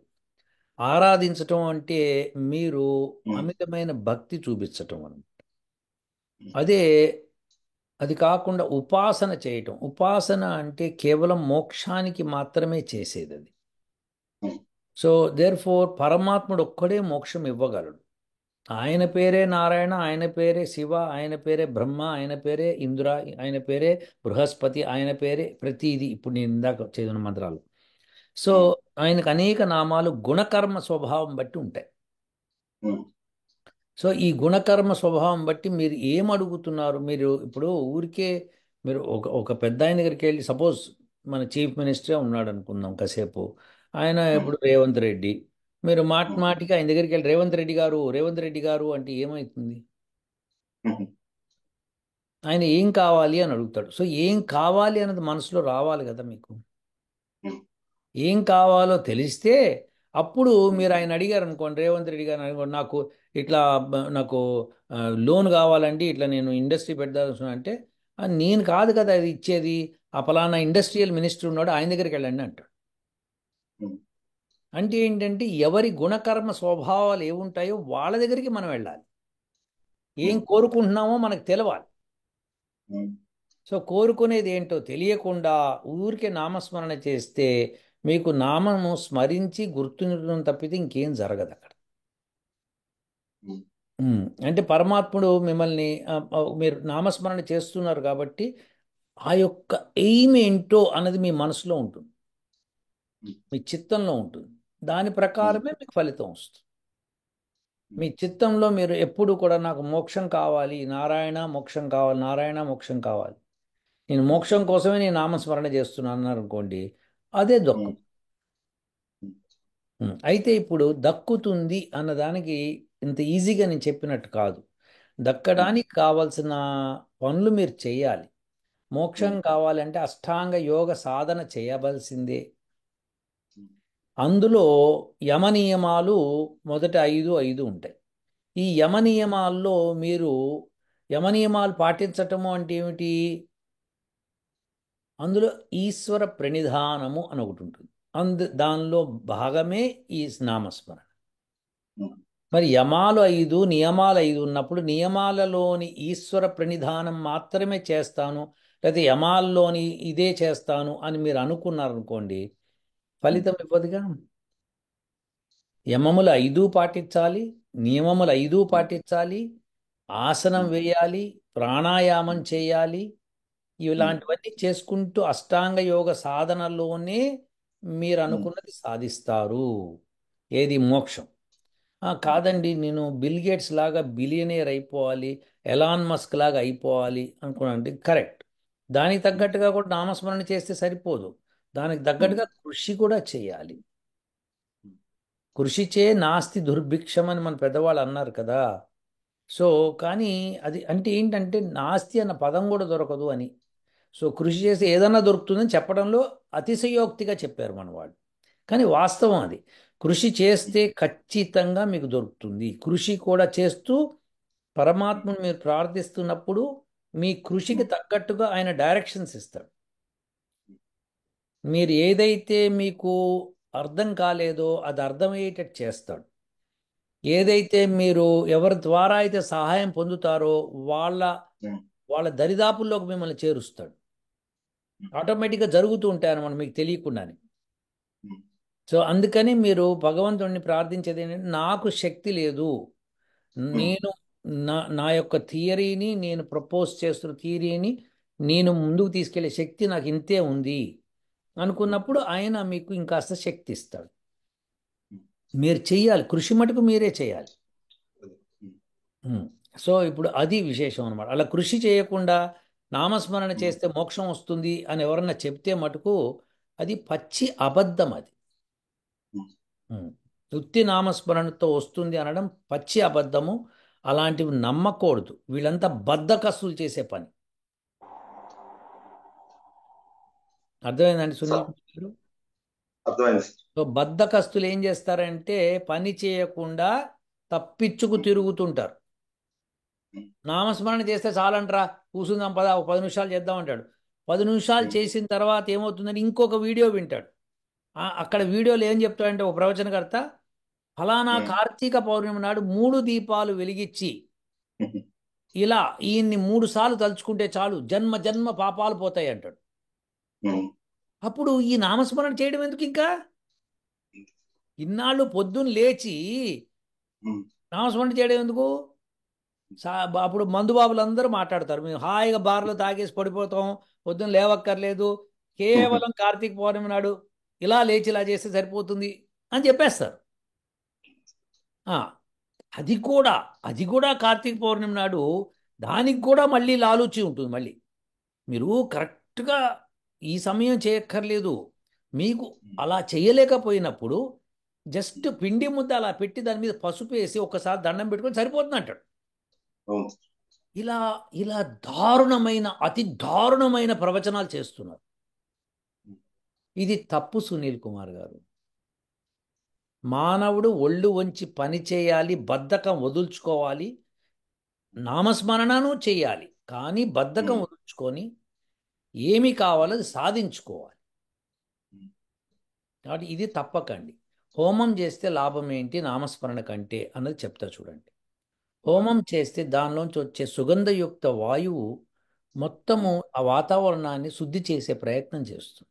ఆరాధించటం అంటే మీరు ఉమ్, అమితమైన భక్తి చూపించటం అని. ఉమ్, అదే, అది కాకుండా ఉపాసన చేయటం. ఉపాసన అంటే కేవలం మోక్షానికి మాత్రమే చేసేది అది. ఉమ్, సో దేర్ ఫోర్ పరమాత్ముడు ఒక్కడే మోక్షం ఇవ్వగలడు. ఆయన పేరే నారాయణ, ఆయన పేరే శివ, ఆయన పేరే బ్రహ్మ, ఆయన పేరే ఇంద్ర, ఆయన పేరే బృహస్పతి, ఆయన పేరే ప్రతిదీ. ఇప్పుడు నేను ఇందాక చదివిన మంత్రాలు. సో ఉమ్, ఆయనకు అనేక నామాలు గుణకర్మ స్వభావం బట్టి ఉంటాయి. ఉమ్, సో ఈ గుణకర్మ స్వభావం బట్టి మీరు ఏం అడుగుతున్నారు, మీరు ఇప్పుడు ఊరికే మీరు ఒక పెద్ద ఆయన దగ్గరికి వెళ్ళి, సపోజ్ మన చీఫ్ మినిస్టరే ఉన్నాడు అనుకుందాం కాసేపు, ఆయన ఉమ్, ఇప్పుడు రేవంత్ రెడ్డి. మీరు మాట ఉమ్, మాటికి ఆయన దగ్గరికి వెళ్ళి రేవంత్ రెడ్డి గారు, రేవంత్ రెడ్డి గారు అంటే ఏమవుతుంది? ఉమ్, ఆయన ఏం కావాలి అని అడుగుతాడు. సో ఏం కావాలి అన్నది మనసులో రావాలి కదా మీకు. ఉమ్, ఏం కావాలో తెలిస్తే అప్పుడు మీరు ఆయన అడిగారు అనుకోండి, రేవంత్ రెడ్డి గారు అనుకోండి, నాకు ఇట్లా నాకు లోన్ కావాలండి, ఇట్లా నేను ఇండస్ట్రీ పెడదాల్సిన అంటే, నేను కాదు కదా అది ఇచ్చేది, ఆ పలానా ఇండస్ట్రియల్ మినిస్టర్ ఉన్నాడు, ఆయన దగ్గరికి వెళ్ళండి అంటాడు. ఉమ్, అంటే ఏంటంటే ఎవరి గుణకర్మ స్వభావాలు ఏముంటాయో వాళ్ళ దగ్గరికి మనం వెళ్ళాలి. ఏం ఉమ్, కోరుకుంటున్నామో మనకు తెలవాలి. ఉమ్, సో కోరుకునేది ఏంటో తెలియకుండా ఊరికే నామస్మరణ చేస్తే మీకు నామము స్మరించి గుర్తుండడం తప్పితే ఇంకేం జరగదు అక్కడ. ఉమ్, అంటే పరమాత్ముడు మిమ్మల్ని మీరు నామస్మరణ చేస్తున్నారు కాబట్టి ఆ యొక్క ఎయిమ్ ఏంటో అన్నది మీ మనసులో ఉంటుంది, మీ చిత్తంలో ఉంటుంది. దాని ఉమ్, ప్రకారమే మీకు ఫలితం వస్తుంది. మీ చిత్తంలో మీరు ఎప్పుడు కూడా నాకు మోక్షం కావాలి, నారాయణ మోక్షం కావాలి, నారాయణ మోక్షం కావాలి, నేను మోక్షం కోసమే నేను నామస్మరణ చేస్తున్నాను అన్నారు అనుకోండి, అదే ఉమ్, దక్కు. అయితే ఇప్పుడు దక్కుతుంది అన్నదానికి ఇంత ఈజీగా నేను చెప్పినట్టు కాదు. ఉమ్, దక్కడానికి కావలసిన పనులు మీరు చేయాలి. మోక్షం ఉమ్, కావాలంటే అష్టాంగ యోగ సాధన చేయవలసిందే. ఉమ్, అందులో యమ నియమాలు మొదట 5 ఉంటాయి. ఈ యమ నియమాల్లో మీరు యమ నియమాలు పాటించటము అంటే ఏమిటి? అందులో ఈశ్వర ప్రణిధానము అని ఒకటి ఉంటుంది. దానిలో భాగమే ఈ నామస్మరణ. ఉమ్, మరి యమాలు 5 నియమాలు 5 ఉన్నప్పుడు నియమాలలోని ఈశ్వర ప్రణిధానం మాత్రమే చేస్తాను, లేకపోతే యమాల్లోని ఇదే చేస్తాను అని మీరు అనుకున్నారనుకోండి, ఉమ్, ఫలితం ఇవ్వదుగా. యమములు 5 పాటించాలి, నియమములు 5 ఉమ్, పాటించాలి, ఆసనం ఉమ్, వేయాలి, ప్రాణాయామం ఉమ్, చేయాలి. ఉమ్, ఇలాంటివన్నీ చేసుకుంటూ అష్టాంగ యోగ సాధనలోనే మీరు ఉమ్, అనుకున్నది సాధిస్తారు. ఏది మోక్షం. ఉమ్, కాదండి, నేను బిల్ గేట్స్ లాగా బిలియనేర్ అయిపోవాలి, ఎలాన్ మస్క్ లాగా అయిపోవాలి అనుకున్నానండి, కరెక్ట్. దానికి ఉమ్, తగ్గట్టుగా కూడా నామస్మరణ చేస్తే సరిపోదు, దానికి ఉమ్, తగ్గట్టుగా కృషి కూడా చేయాలి. ఉమ్, కృషిచే నాస్తి దుర్భిక్షం అని మన పెద్దవాళ్ళు అన్నారు కదా. సో కానీ అది అంటే ఏంటంటే నాస్తి అన్న పదం కూడా దొరకదు అని. సో కృషి చేసి ఏదన్నా దొరుకుతుందని చెప్పడంలో అతిశయోక్తిగా చెప్పారు మన వాళ్ళు. కానీ వాస్తవం అది. కృషి చేస్తే ఖచ్చితంగా మీకు దొరుకుతుంది. కృషి కూడా చేస్తూ పరమాత్మను మీరు ప్రార్థిస్తున్నప్పుడు మీ కృషికి ఉమ్, తగ్గట్టుగా ఆయన డైరెక్షన్స్ ఇస్తాడు. మీరు ఏదైతే మీకు అర్థం కాలేదో అది అర్థమయ్యేటట్టు చేస్తాడు. ఏదైతే మీరు ఎవరి ద్వారా అయితే సహాయం పొందుతారో వాళ్ళ ఉమ్, వాళ్ళ దరిదాపుల్లోకి మిమ్మల్ని చేరుస్తాడు. ఆటోమేటిక్గా జరుగుతూ ఉంటాయన్నమాట మీకు తెలియకుండానే. ఉమ్, సో అందుకని మీరు భగవంతుడిని ప్రార్థించేది ఏంటంటే, నాకు శక్తి లేదు, ఉమ్, నేను నా యొక్క థియరీని, నేను ప్రపోజ్ చేస్తున్న థియరీని నేను ముందుకు తీసుకెళ్లే శక్తి నాకు ఇంతే ఉంది ఉమ్, అనుకున్నప్పుడు ఆయన మీకు ఇంకాస్త శక్తి ఇస్తాడు. ఉమ్, మీరు చెయ్యాలి, కృషి మటుకు మీరే చేయాలి. అదే, ఉమ్, ఉమ్. సో ఇప్పుడు అది విశేషం అనమాట. అలా కృషి చేయకుండా నామస్మరణ ఉమ్, చేస్తే మోక్షం వస్తుంది అని ఎవరన్నా చెప్తే మటుకు అది పచ్చి అబద్ధం అది. ఉమ్. ఉమ్. ఉత్తి నామస్మరణతో వస్తుంది అనడం పచ్చి అబద్ధము. అలాంటివి నమ్మకూడదు. వీళ్ళంతా బద్ధకస్తులు చేసే పని. అర్థమైందండి సునీల్ స- కుమార్ గారు? అర్థమైంది సార్. సో బద్ధకస్తులు ఏం చేస్తారంటే పని చేయకుండా తప్పించుకు ఉమ్, తిరుగుతుంటారు. ఉమ్, నామస్మరణ చేస్తే చాలంట్రా, కూర్చుందాం పదా, ఒక 10 నిమిషాలు చేద్దాం అంటాడు. 10 నిమిషాలు ఉమ్, చేసిన తర్వాత ఏమవుతుందని ఇంకొక వీడియో వింటాడు. అక్కడ వీడియోలో ఏం చెప్తాడంటే ఒక ప్రవచనకర్త, ఫలానా ఉమ్, కార్తీక పౌర్ణమి నాడు 3 దీపాలు వెలిగించి ఉమ్, ఇలా ఈయన్ని 3 సార్లు తలుచుకుంటే చాలు, జన్మ జన్మ పాపాలు పోతాయి అంటాడు. ఉమ్, అప్పుడు ఈ నామస్మరణ చేయడం ఎందుకు ఇంకా? ఇన్నాళ్ళు పొద్దున్న లేచి ఉమ్, నామస్మరణ చేయడం ఎందుకు? అప్పుడు మందుబాబులు అందరూ మాట్లాడతారు, మేము హాయిగా బార్లో తాగేసి పడిపోతాం, పొద్దున్న లేవక్కర్లేదు, ఉమ్, కేవలం కార్తీక పౌర్ణమి నాడు ఇలా లేచి ఇలా చేస్తే సరిపోతుంది అని చెప్పేస్తారు. ఆ, అది కూడా అది కూడా కార్తీక పౌర్ణమి నాడు దానికి కూడా మళ్ళీ లాలూచి ఉంటుంది. మళ్ళీ మీరు కరెక్ట్గా ఈ సమయం చేయక్కర్లేదు. మీకు అలా చేయలేకపోయినప్పుడు జస్ట్ పిండి ముద్ద అలా పెట్టి దాని మీద పసుపు వేసి ఒకసారి దండం పెట్టుకొని సరిపోతుంది అంటాడు. అవును సార్. ఇలా ఇలా దారుణమైన అతి దారుణమైన ప్రవచనాలు చేస్తున్నారు. ఇది తప్పు సునీల్ కుమార్ గారు. మానవుడు ఒళ్ళు వంచి పని చేయాలి, బద్ధకం వదుల్చుకోవాలి, నామస్మరణను చేయాలి, కానీ బద్ధకం ఉమ్, వదుల్చుకొని ఏమి కావాలో అది సాధించుకోవాలి. ఉమ్, కాబట్టి ఇది తప్పకండి. హోమం చేస్తే లాభం ఏంటి నామస్మరణ కంటే అన్నది చెప్తా చూడండి. హోమం చేస్తే దానిలోంచి వచ్చే సుగంధయుక్త వాయువు మొత్తము ఉమ్, ఆ వాతావరణాన్ని శుద్ధి చేసే ప్రయత్నం చేస్తుంది.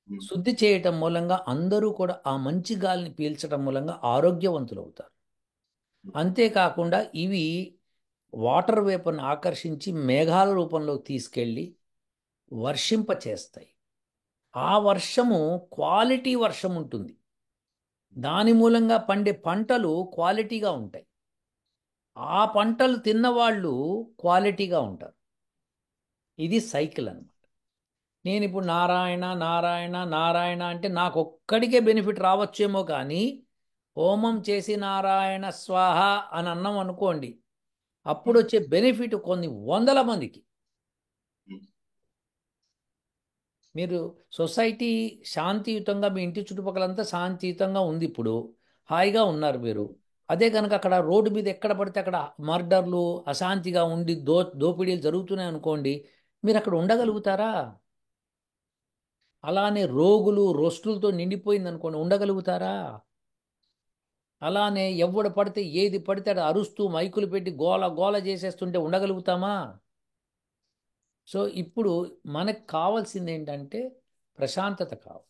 ఉమ్, శుద్ధి చేయటం మూలంగా అందరూ కూడా ఆ మంచి గాలిని పీల్చడం మూలంగా ఆరోగ్యవంతులు అవుతారు. అంతేకాకుండా ఇవి వాటర్ వేపర్ని ఆకర్షించి మేఘాల రూపంలో తీసుకెళ్ళి వర్షింప చేస్తాయి. ఆ వర్షము క్వాలిటీ వర్షం ఉంటుంది. దాని మూలంగా పండే పంటలు క్వాలిటీగా ఉంటాయి. ఆ పంటలు తిన్నవాళ్ళు క్వాలిటీగా ఉంటారు. ఇది సైకిల్ అన్నమాట. నేను ఇప్పుడు నారాయణ నారాయణ నారాయణ అంటే నాకు ఒక్కడికే బెనిఫిట్ రావచ్చేమో కానీ, హోమం చేసి నారాయణ స్వాహ అని అన్నాం అనుకోండి, అప్పుడు ఉమ్, వచ్చే బెనిఫిట్ కొన్ని వందల మందికి. ఉమ్, మీరు సొసైటీ శాంతియుతంగా, మీ ఇంటి చుట్టుపక్కలంతా శాంతియుతంగా ఉంది ఇప్పుడు, హాయిగా ఉన్నారు మీరు. అదే కనుక అక్కడ రోడ్డు మీద ఎక్కడ పడితే అక్కడ మర్డర్లు అశాంతిగా ఉండి దోపిడీలు జరుగుతున్నాయి అనుకోండి, మీరు అక్కడ ఉమ్, ఉండగలుగుతారా? అలానే రోగులు రోస్టులతో నిండిపోయింది అనుకోండి, ఉండగలుగుతారా? అలానే ఎవడు పడితే ఏది పడితే అది అరుస్తూ మైకులు పెట్టి గోల గోల చేసేస్తుంటే ఉండగలుగుతామా? సో ఇప్పుడు మనకు కావాల్సింది ఏంటంటే ప్రశాంతత కావాలి,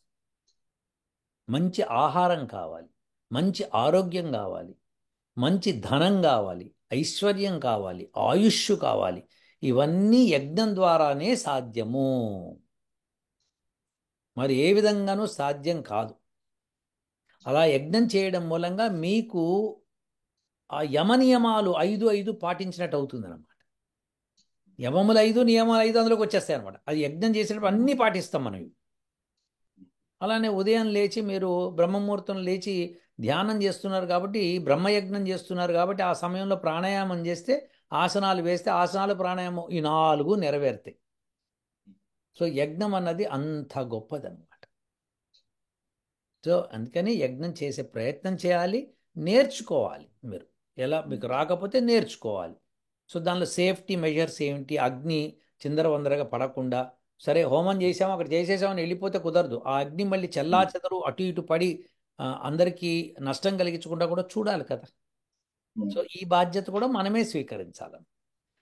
మంచి ఆహారం కావాలి, మంచి ఆరోగ్యం కావాలి, మంచి ధనం కావాలి, ఐశ్వర్యం కావాలి, ఆయుష్ కావాలి. ఇవన్నీ యజ్ఞం ద్వారానే సాధ్యము, మరి ఏ విధంగానూ సాధ్యం కాదు. అలా యజ్ఞం చేయడం మూలంగా మీకు ఆ యమనియమాలు 5 పాటించినట్టు అవుతుంది అనమాట. యమములు 5 నియమాలు 5 అందులోకి వచ్చేస్తాయి అనమాట. అది యజ్ఞం చేసేటప్పుడు అన్నీ పాటిస్తాం మనం ఇవి. అలానే ఉదయం లేచి మీరు బ్రహ్మముహూర్తం లేచి ధ్యానం చేస్తున్నారు కాబట్టి, బ్రహ్మయజ్ఞం చేస్తున్నారు కాబట్టి, ఆ సమయంలో ప్రాణాయామం చేస్తే, ఆసనాలు వేస్తే, ఆసనాలు ప్రాణాయామం ఈ 4 నెరవేరుతాయి. సో యజ్ఞం అన్నది అంత గొప్పదన్నమాట. సో అందుకని యజ్ఞం చేసే ప్రయత్నం చేయాలి, నేర్చుకోవాలి. మీరు ఎలా మీకు రాకపోతే నేర్చుకోవాలి. సో దానిలో సేఫ్టీ మెజర్స్ ఏమిటి, అగ్ని చిందరవందరగా పడకుండా, సరే హోమం చేసాము అక్కడ చేసేసామని వెళ్ళిపోతే కుదరదు. ఆ అగ్ని మళ్ళీ చెల్లా చెదరు అటు ఇటు పడి అందరికీ నష్టం కలిగించకుండా కూడా చూడాలి కదా. సో ఈ బాధ్యత కూడా మనమే స్వీకరించాలి.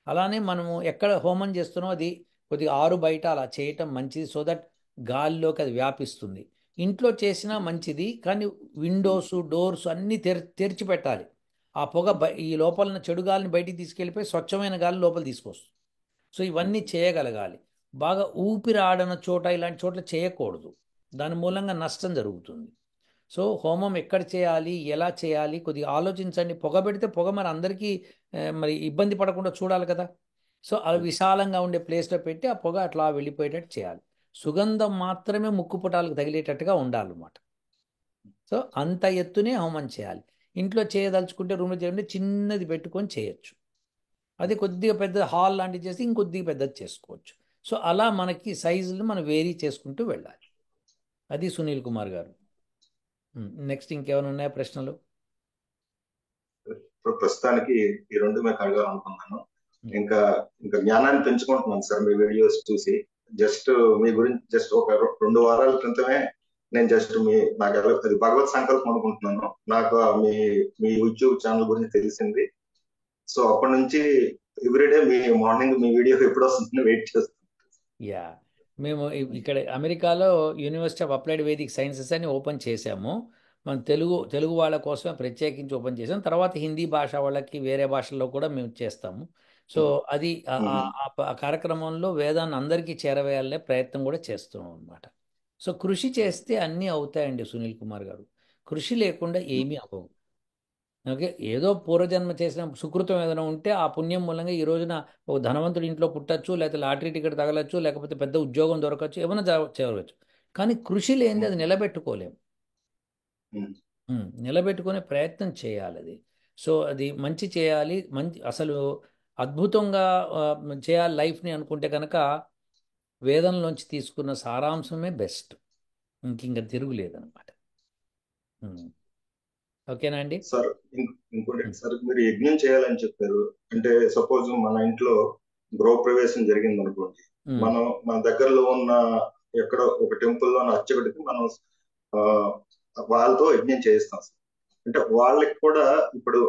అలానే మనము ఎక్కడ హోమం చేస్తున్నామో అది కొద్దిగా ఆరు బయట అలా చేయటం మంచిది, సో దట్ గాలిలోకి అది వ్యాపిస్తుంది. ఇంట్లో చేసినా మంచిది, కానీ విండోస్ డోర్స్ అన్నీ తెరిచి పెట్టాలి. ఆ పొగ ఈ లోపల ఉన్న చెడు గాలిని బయటికి తీసుకెళ్ళిపోయి స్వచ్ఛమైన గాలి లోపల తీసుకొస్తుంది. సో ఇవన్నీ చేయగలగాలి. బాగా ఊపిరి ఆడన చోట ఇలాంటి చోట్ల చేయకూడదు, దాని మూలంగా నష్టం జరుగుతుంది. సో హోమం ఎక్కడ చేయాలి, ఎలా చేయాలి కొద్దిగా ఆలోచించండి. పొగ పెడితే పొగ మరి అందరికీ మరి ఇబ్బంది పడకుండా చూడాలి కదా. సో అవి విశాలంగా ఉండే ప్లేస్లో పెట్టి ఆ పొగ అట్లా వెళ్ళిపోయేటట్టు చేయాలి. సుగంధం మాత్రమే ముక్కు పుటాలకు తగిలేటట్టుగా ఉండాలన్నమాట. సో అంత ఎత్తునే హోమం చేయాలి. ఇంట్లో చేయదలుచుకుంటే రూమ్లో చేయండి, చిన్నది పెట్టుకొని చేయొచ్చు. అది కొద్దిగా పెద్ద హాల్ లాంటివి చేసి ఇంకొద్దిగా పెద్దది చేసుకోవచ్చు. సో అలా మనకి సైజులు మనం వేరీ చేసుకుంటూ వెళ్ళాలి. అది సునీల్ కుమార్ గారు. నెక్స్ట్ ఇంకేమైనా ఉన్నాయా ప్రశ్నలు? ఇప్పుడు ప్రస్తుతానికి ఈ రెండు మీకు అడగాలనుకున్నాను. ఇంకా ఇంకా జ్ఞానాన్ని పెంచుకుంటున్నాను సార్ మీ వీడియోస్ చూసి. జస్ట్ మీ గురించి జస్ట్ ఒక 2 వారాల క్రితమే నేను జస్ట్ నాకు అది భగవత్ సంకల్పం అనుకుంటున్నాను. నాకు మీ మీ యూట్యూబ్ ఛానల్ గురించి తెలిసింది. సో అప్పటి నుంచి ఎవ్రీడే మీ మార్నింగ్ మీ వీడియో ఎప్పుడు వస్తుందని వెయిట్ చేస్తాను. యా, మేము ఇక్కడ అమెరికాలో university of applied Vedic sciences అని ఓపెన్ చేశాము. మన తెలుగు వాళ్ళ కోసమే ప్రత్యేకించి ఓపెన్ చేసాం. తర్వాత హిందీ భాష వాళ్ళకి వేరే భాషల్లో కూడా మేము చేస్తాము. సో అది ఆ కార్యక్రమంలో వేదాన్ని అందరికీ చేరవేయాలనే ప్రయత్నం కూడా చేస్తున్నాం అనమాట. సో కృషి చేస్తే అన్నీ అవుతాయండి సునీల్ కుమార్ గారు. కృషి లేకుండా ఏమీ అవ్వవు. ఓకే, ఏదో పూర్వజన్మ చేసిన సుకృతం ఏదైనా ఉంటే ఆ పుణ్యం మూలంగా ఈ రోజున ఒక ధనవంతుడి ఇంట్లో పుట్టచ్చు, లేకపోతే లాటరీ టికెట్ తగలచ్చు, లేకపోతే పెద్ద ఉద్యోగం దొరకచ్చు, ఏమైనా చేయవచ్చు. కానీ కృషి లేనిది అది నిలబెట్టుకోలేము. నిలబెట్టుకునే ప్రయత్నం చేయాలి అది. సో అది మంచి చేయాలి, మంచి అసలు అద్భుతంగా చేయాలి లైఫ్ని అనుకుంటే కనుక వేదంలోంచి తీసుకున్న సారాంశమే బెస్ట్, ఇంక తిరుగులేదన్నమాట. ఓకేనా అండి? సార్ ఇంకోటి సార్, మీరు యజ్ఞం చేయాలని చెప్పారు. అంటే సపోజ్ మన ఇంట్లో గృహప్రవేశం జరిగింది అనుకోండి, మనం మన దగ్గరలో ఉన్న ఎక్కడో ఒక టెంపుల్లో అర్చకుడికి మనం ఆ వాళ్ళతో యజ్ఞం చేయిస్తాం సార్. అంటే వాళ్ళకి కూడా ఇప్పుడు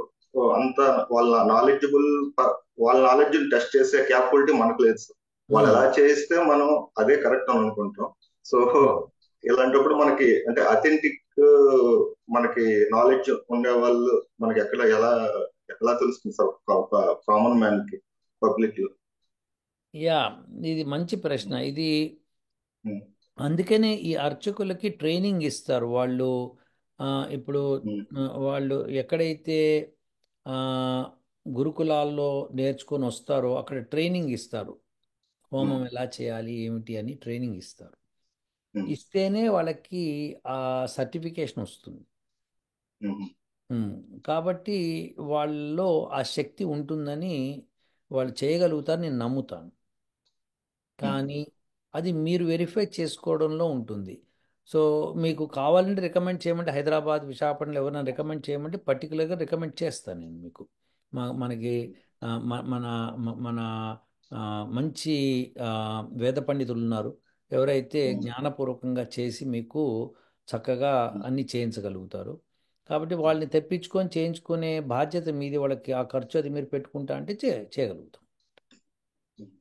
అంత వాళ్ళ నాలెడ్జబుల్ వాళ్ళ నాలెడ్జ్ టెస్ట్ చేసే క్యాపబిలిటీ మనకు లేదు సార్. వాళ్ళు ఎలా చేయిస్తే మనం అదే కరెక్ట్ అని అనుకుంటాం. సో ఇలాంటప్పుడు మనకి అంటే అథెంటిక్ మనకి నాలెడ్జ్ ఉండే వాళ్ళు మనకి ఎలా ఎలా తెలుస్తుంది సార్ ఒక కామన్ మ్యాన్ కి పబ్లిక్ లో? యా, ఇది మంచి ప్రశ్న. ఇది అందుకనే ఈ అర్చకులకి ట్రైనింగ్ ఇస్తారు వాళ్ళు. ఇప్పుడు వాళ్ళు ఎక్కడైతే గురుకులాల్లో నేర్చుకొని వస్తారో అక్కడ ట్రైనింగ్ ఇస్తారు. హోమం ఎలా చేయాలి ఏమిటి అని ట్రైనింగ్ ఇస్తారు. ఇస్తేనే వాళ్ళకి ఆ సర్టిఫికేషన్ వస్తుంది. కాబట్టి వాళ్ళలో ఆ శక్తి ఉంటుందని వాళ్ళు చేయగలుగుతారు, నేను నమ్ముతాను. కానీ అది మీరు వెరిఫై చేసుకోవడంలో ఉంటుంది. సో మీకు కావాలంటే రికమెండ్ చేయమంటే హైదరాబాద్ విశాఖపట్నంలో ఎవరైనా రికమెండ్ చేయమంటే పర్టికులర్గా రికమెండ్ చేస్తాను నేను మీకు. మనకి మన మన మంచి వేద పండితులు ఉన్నారు. ఎవరైతే ఉమ్, జ్ఞానపూర్వకంగా చేసి మీకు చక్కగా ఉమ్, అన్ని చేయించగలుగుతారు. కాబట్టి వాళ్ళని తెప్పించుకొని చేయించుకునే బాధ్యత మీది. వాళ్ళకి ఆ ఖర్చు అది మీరు పెట్టుకుంటా అంటే చేయగలుగుతాం. ఉమ్,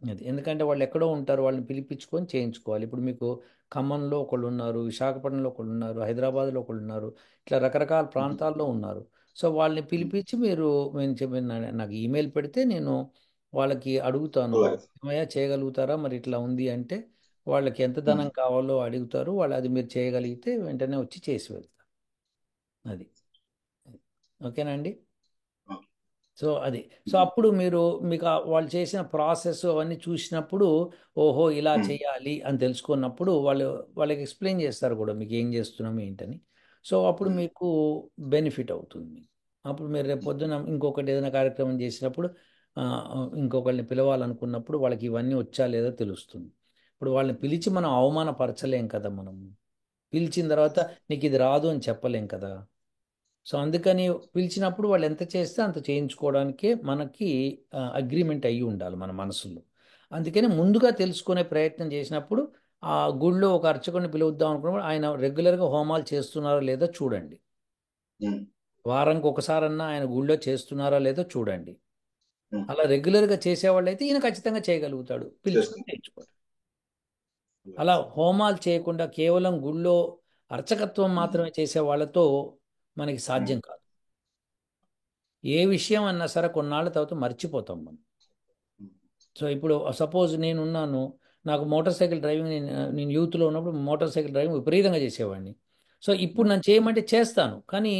అది ఎందుకంటే వాళ్ళు ఎక్కడో ఉంటారు, వాళ్ళని పిలిపించుకొని చేయించుకోవాలి. ఇప్పుడు మీకు ఖమ్మంలో ఒకళ్ళు ఉన్నారు, విశాఖపట్నంలో ఒకళ్ళు ఉన్నారు, హైదరాబాద్లో ఒకళ్ళు ఉన్నారు, ఇట్లా రకరకాల ఉమ్, ప్రాంతాల్లో ఉన్నారు. సో వాళ్ళని ఉమ్. పిలిపించి మీరు నేను చెప్పిన నాకు ఈమెయిల్ పెడితే నేను వాళ్ళకి అడుగుతాను, అలాగే సార్. ఏమయ్యా చేయగలుగుతారా, మరి ఇట్లా ఉంది అంటే వాళ్ళకి ఎంత ఉమ్, ధనం కావాలో అడుగుతారు. వాళ్ళు అది మీరు చేయగలిగితే వెంటనే వచ్చి చేసి వెళ్తారు. అది ఓకేనా అండి? ఓకే. సో అది. సో ఉమ్, అప్పుడు మీరు మీకు వాళ్ళు చేసిన ప్రాసెస్ అవన్నీ చూసినప్పుడు ఓహో ఇలా ఉమ్, చేయాలి అని తెలుసుకున్నప్పుడు వాళ్ళకి ఎక్స్ప్లెయిన్ చేస్తారు కూడా మీకు ఏం చేస్తున్నాం ఏంటని. సో అప్పుడు ఉమ్, మీకు బెనిఫిట్ అవుతుంది. అప్పుడు మీరు రేపు పొద్దున ఇంకొకటి ఏదైనా కార్యక్రమం చేసినప్పుడు ఆ, ఇంకొకరిని పిలవాలనుకున్నప్పుడు వాళ్ళకి ఇవన్నీ వచ్చా లేదో తెలుస్తుంది. ఇప్పుడు వాళ్ళని పిలిచి మనం అవమానపరచలేం కదా మనం. పిలిచిన తర్వాత నీకు ఇది రాదు అని చెప్పలేం కదా. సో అందుకని పిలిచినప్పుడు వాళ్ళు ఎంత చేస్తే అంత చేయించుకోవడానికే మనకి అగ్రిమెంట్ అయ్యి ఉండాలి మన మనసులో. అందుకని ముందుగా తెలుసుకునే ప్రయత్నం చేసినప్పుడు ఆ గుళ్ళో ఒక అర్చకుడిని పిలుద్దాం అనుకున్నప్పుడు ఆయన రెగ్యులర్గా హోమాలు చేస్తున్నారో లేదో చూడండి. ఉమ్, వారానికి ఒకసారన్నా ఆయన గుళ్ళో చేస్తున్నారా లేదో చూడండి. ఉమ్. అలా రెగ్యులర్గా చేసేవాళ్ళు అయితే ఈయన ఖచ్చితంగా చేయగలుగుతాడు, పిలుచుకొని చేసుకుంటాం. చేయించుకోండి. అలాగే అలా సార్. హోమాలు చేయకుండా కేవలం గుళ్ళో అర్చకత్వం ఉమ్, మాత్రమే చేసే వాళ్ళతో మనకి ఉమ్, సాధ్యం కాదు. ఏ విషయం అన్నా సరే కొన్నాళ్ళ తర్వాత మర్చిపోతాం మనం. ఉమ్, సో ఇప్పుడు సపోజ్ నేనున్నాను, నాకు మోటార్ సైకిల్ డ్రైవింగ్, నేను యూత్లో ఉన్నప్పుడు మోటార్ సైకిల్ డ్రైవింగ్ విపరీతంగా చేసేవాడిని. సో ఇప్పుడు ఉమ్, నన్ను చేయమంటే చేస్తాను, కానీ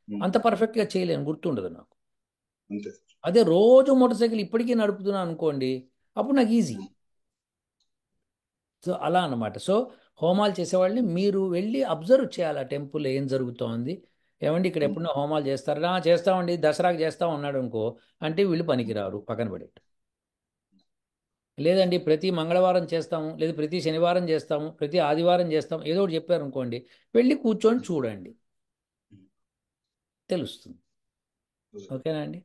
ఉమ్. అంత పర్ఫెక్ట్గా చేయలేను, గుర్తుండదు నాకు. అంతే సార్. అదే రోజు మోటార్ సైకిల్ ఇప్పటికీ నడుపుతున్నాను అనుకోండి, అప్పుడు నాకు ఈజీ. ఉమ్, సో అలా అన్నమాట. సో హోమాలు చేసేవాళ్ళని మీరు వెళ్ళి అబ్జర్వ్ చేయాలి, ఆ టెంపుల్ ఏం జరుగుతోంది. ఏమండి ఇక్కడ ఉమ్, ఎప్పుడైనా హోమాలు చేస్తారా? చేస్తామండి, దసరాకి చేస్తాం అన్నాడు అనుకో, అంటే వీళ్ళు పనికిరారు, పక్కన పడేట్టు. లేదండి ప్రతి మంగళవారం చేస్తాము, లేదా ప్రతి శనివారం చేస్తాము, ప్రతి ఆదివారం చేస్తాము, ఏదో ఒకటి చెప్పారు అనుకోండి, వెళ్ళి కూర్చొని ఉమ్, చూడండి, ఉమ్. తెలుస్తుంది. అలాగే. ఓకేనా అండి?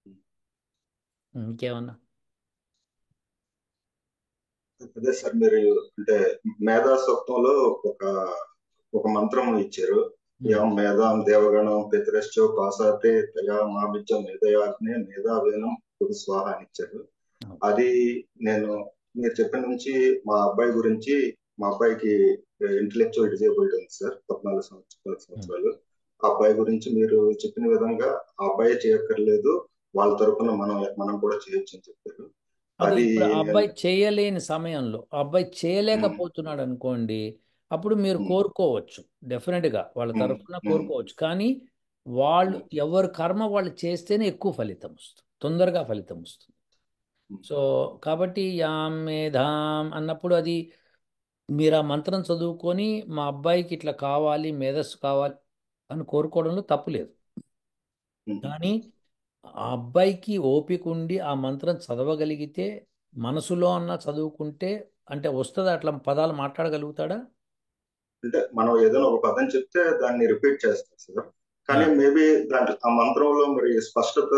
ఉమ్. ఇంకేమన్నా? అదే సార్, మీరు అంటే మేధా సూక్తంలో ఒక ఒక మంత్రం ఇచ్చారు. ఉమ్, యం మేధాం దేవగణం పితరశ్చో పాసాతే తయా మామిత్యం మేధయాగ్నే మేధావేనం కురు స్వాహ అని ఇచ్చారు. అవును. అది నేను మీరు చెప్పిన నుంచి మా అబ్బాయి గురించి, మా అబ్బాయికి ఇంటలెక్చువల్ డిజేబుల్డ్ ఉంది సార్, 14 ఉమ్. సంవత్సరాలు. ఆ అబ్బాయి గురించి మీరు చెప్పిన విధంగా ఆ అబ్బాయి చేయక్కర్లేదు, వాళ్ళ తరపున మనం మనం కూడా చేయొచ్చు అని చెప్పారు. అది అది ఇప్పుడు ఆ నేను అబ్బాయి చేయలేని సమయంలో ఆ అబ్బాయి ఉమ్, చేయలేకపోతున్నాడు అనుకోండి, అప్పుడు మీరు ఉమ్, కోరుకోవచ్చు, డెఫినెట్గా వాళ్ళ ఉమ్, తరఫున ఉమ్, కోరుకోవచ్చు. కానీ వాళ్ళు ఉమ్, ఎవరి కర్మ వాళ్ళు చేస్తేనే ఎక్కువ ఫలితం వస్తుంది, తొందరగా ఫలితం వస్తుంది. ఉమ్, సో కాబట్టి యాం మేధాం అన్నప్పుడు అది మీరు ఆ మంత్రం చదువుకొని మా అబ్బాయికి ఇట్లా కావాలి, మేధస్సు కావాలి అని కోరుకోవడంలో తప్పు లేదు. ఉమ్. కానీ ఆ అబ్బాయికి ఓపిక ఉండి ఆ మంత్రం చదవగలిగితే, మనసులో అన్న చదువుకుంటే, అంటే వస్తుందా అట్లా పదాలు మాట్లాడగలుగుతాడా? అంటే మనం ఏదైనా ఒక పదం చెప్తే దాన్ని రిపీట్ చేస్తాం సార్. ఆ, కానీ మేబీ దాంట్లో ఆ మంత్రంలో మరి స్పష్టత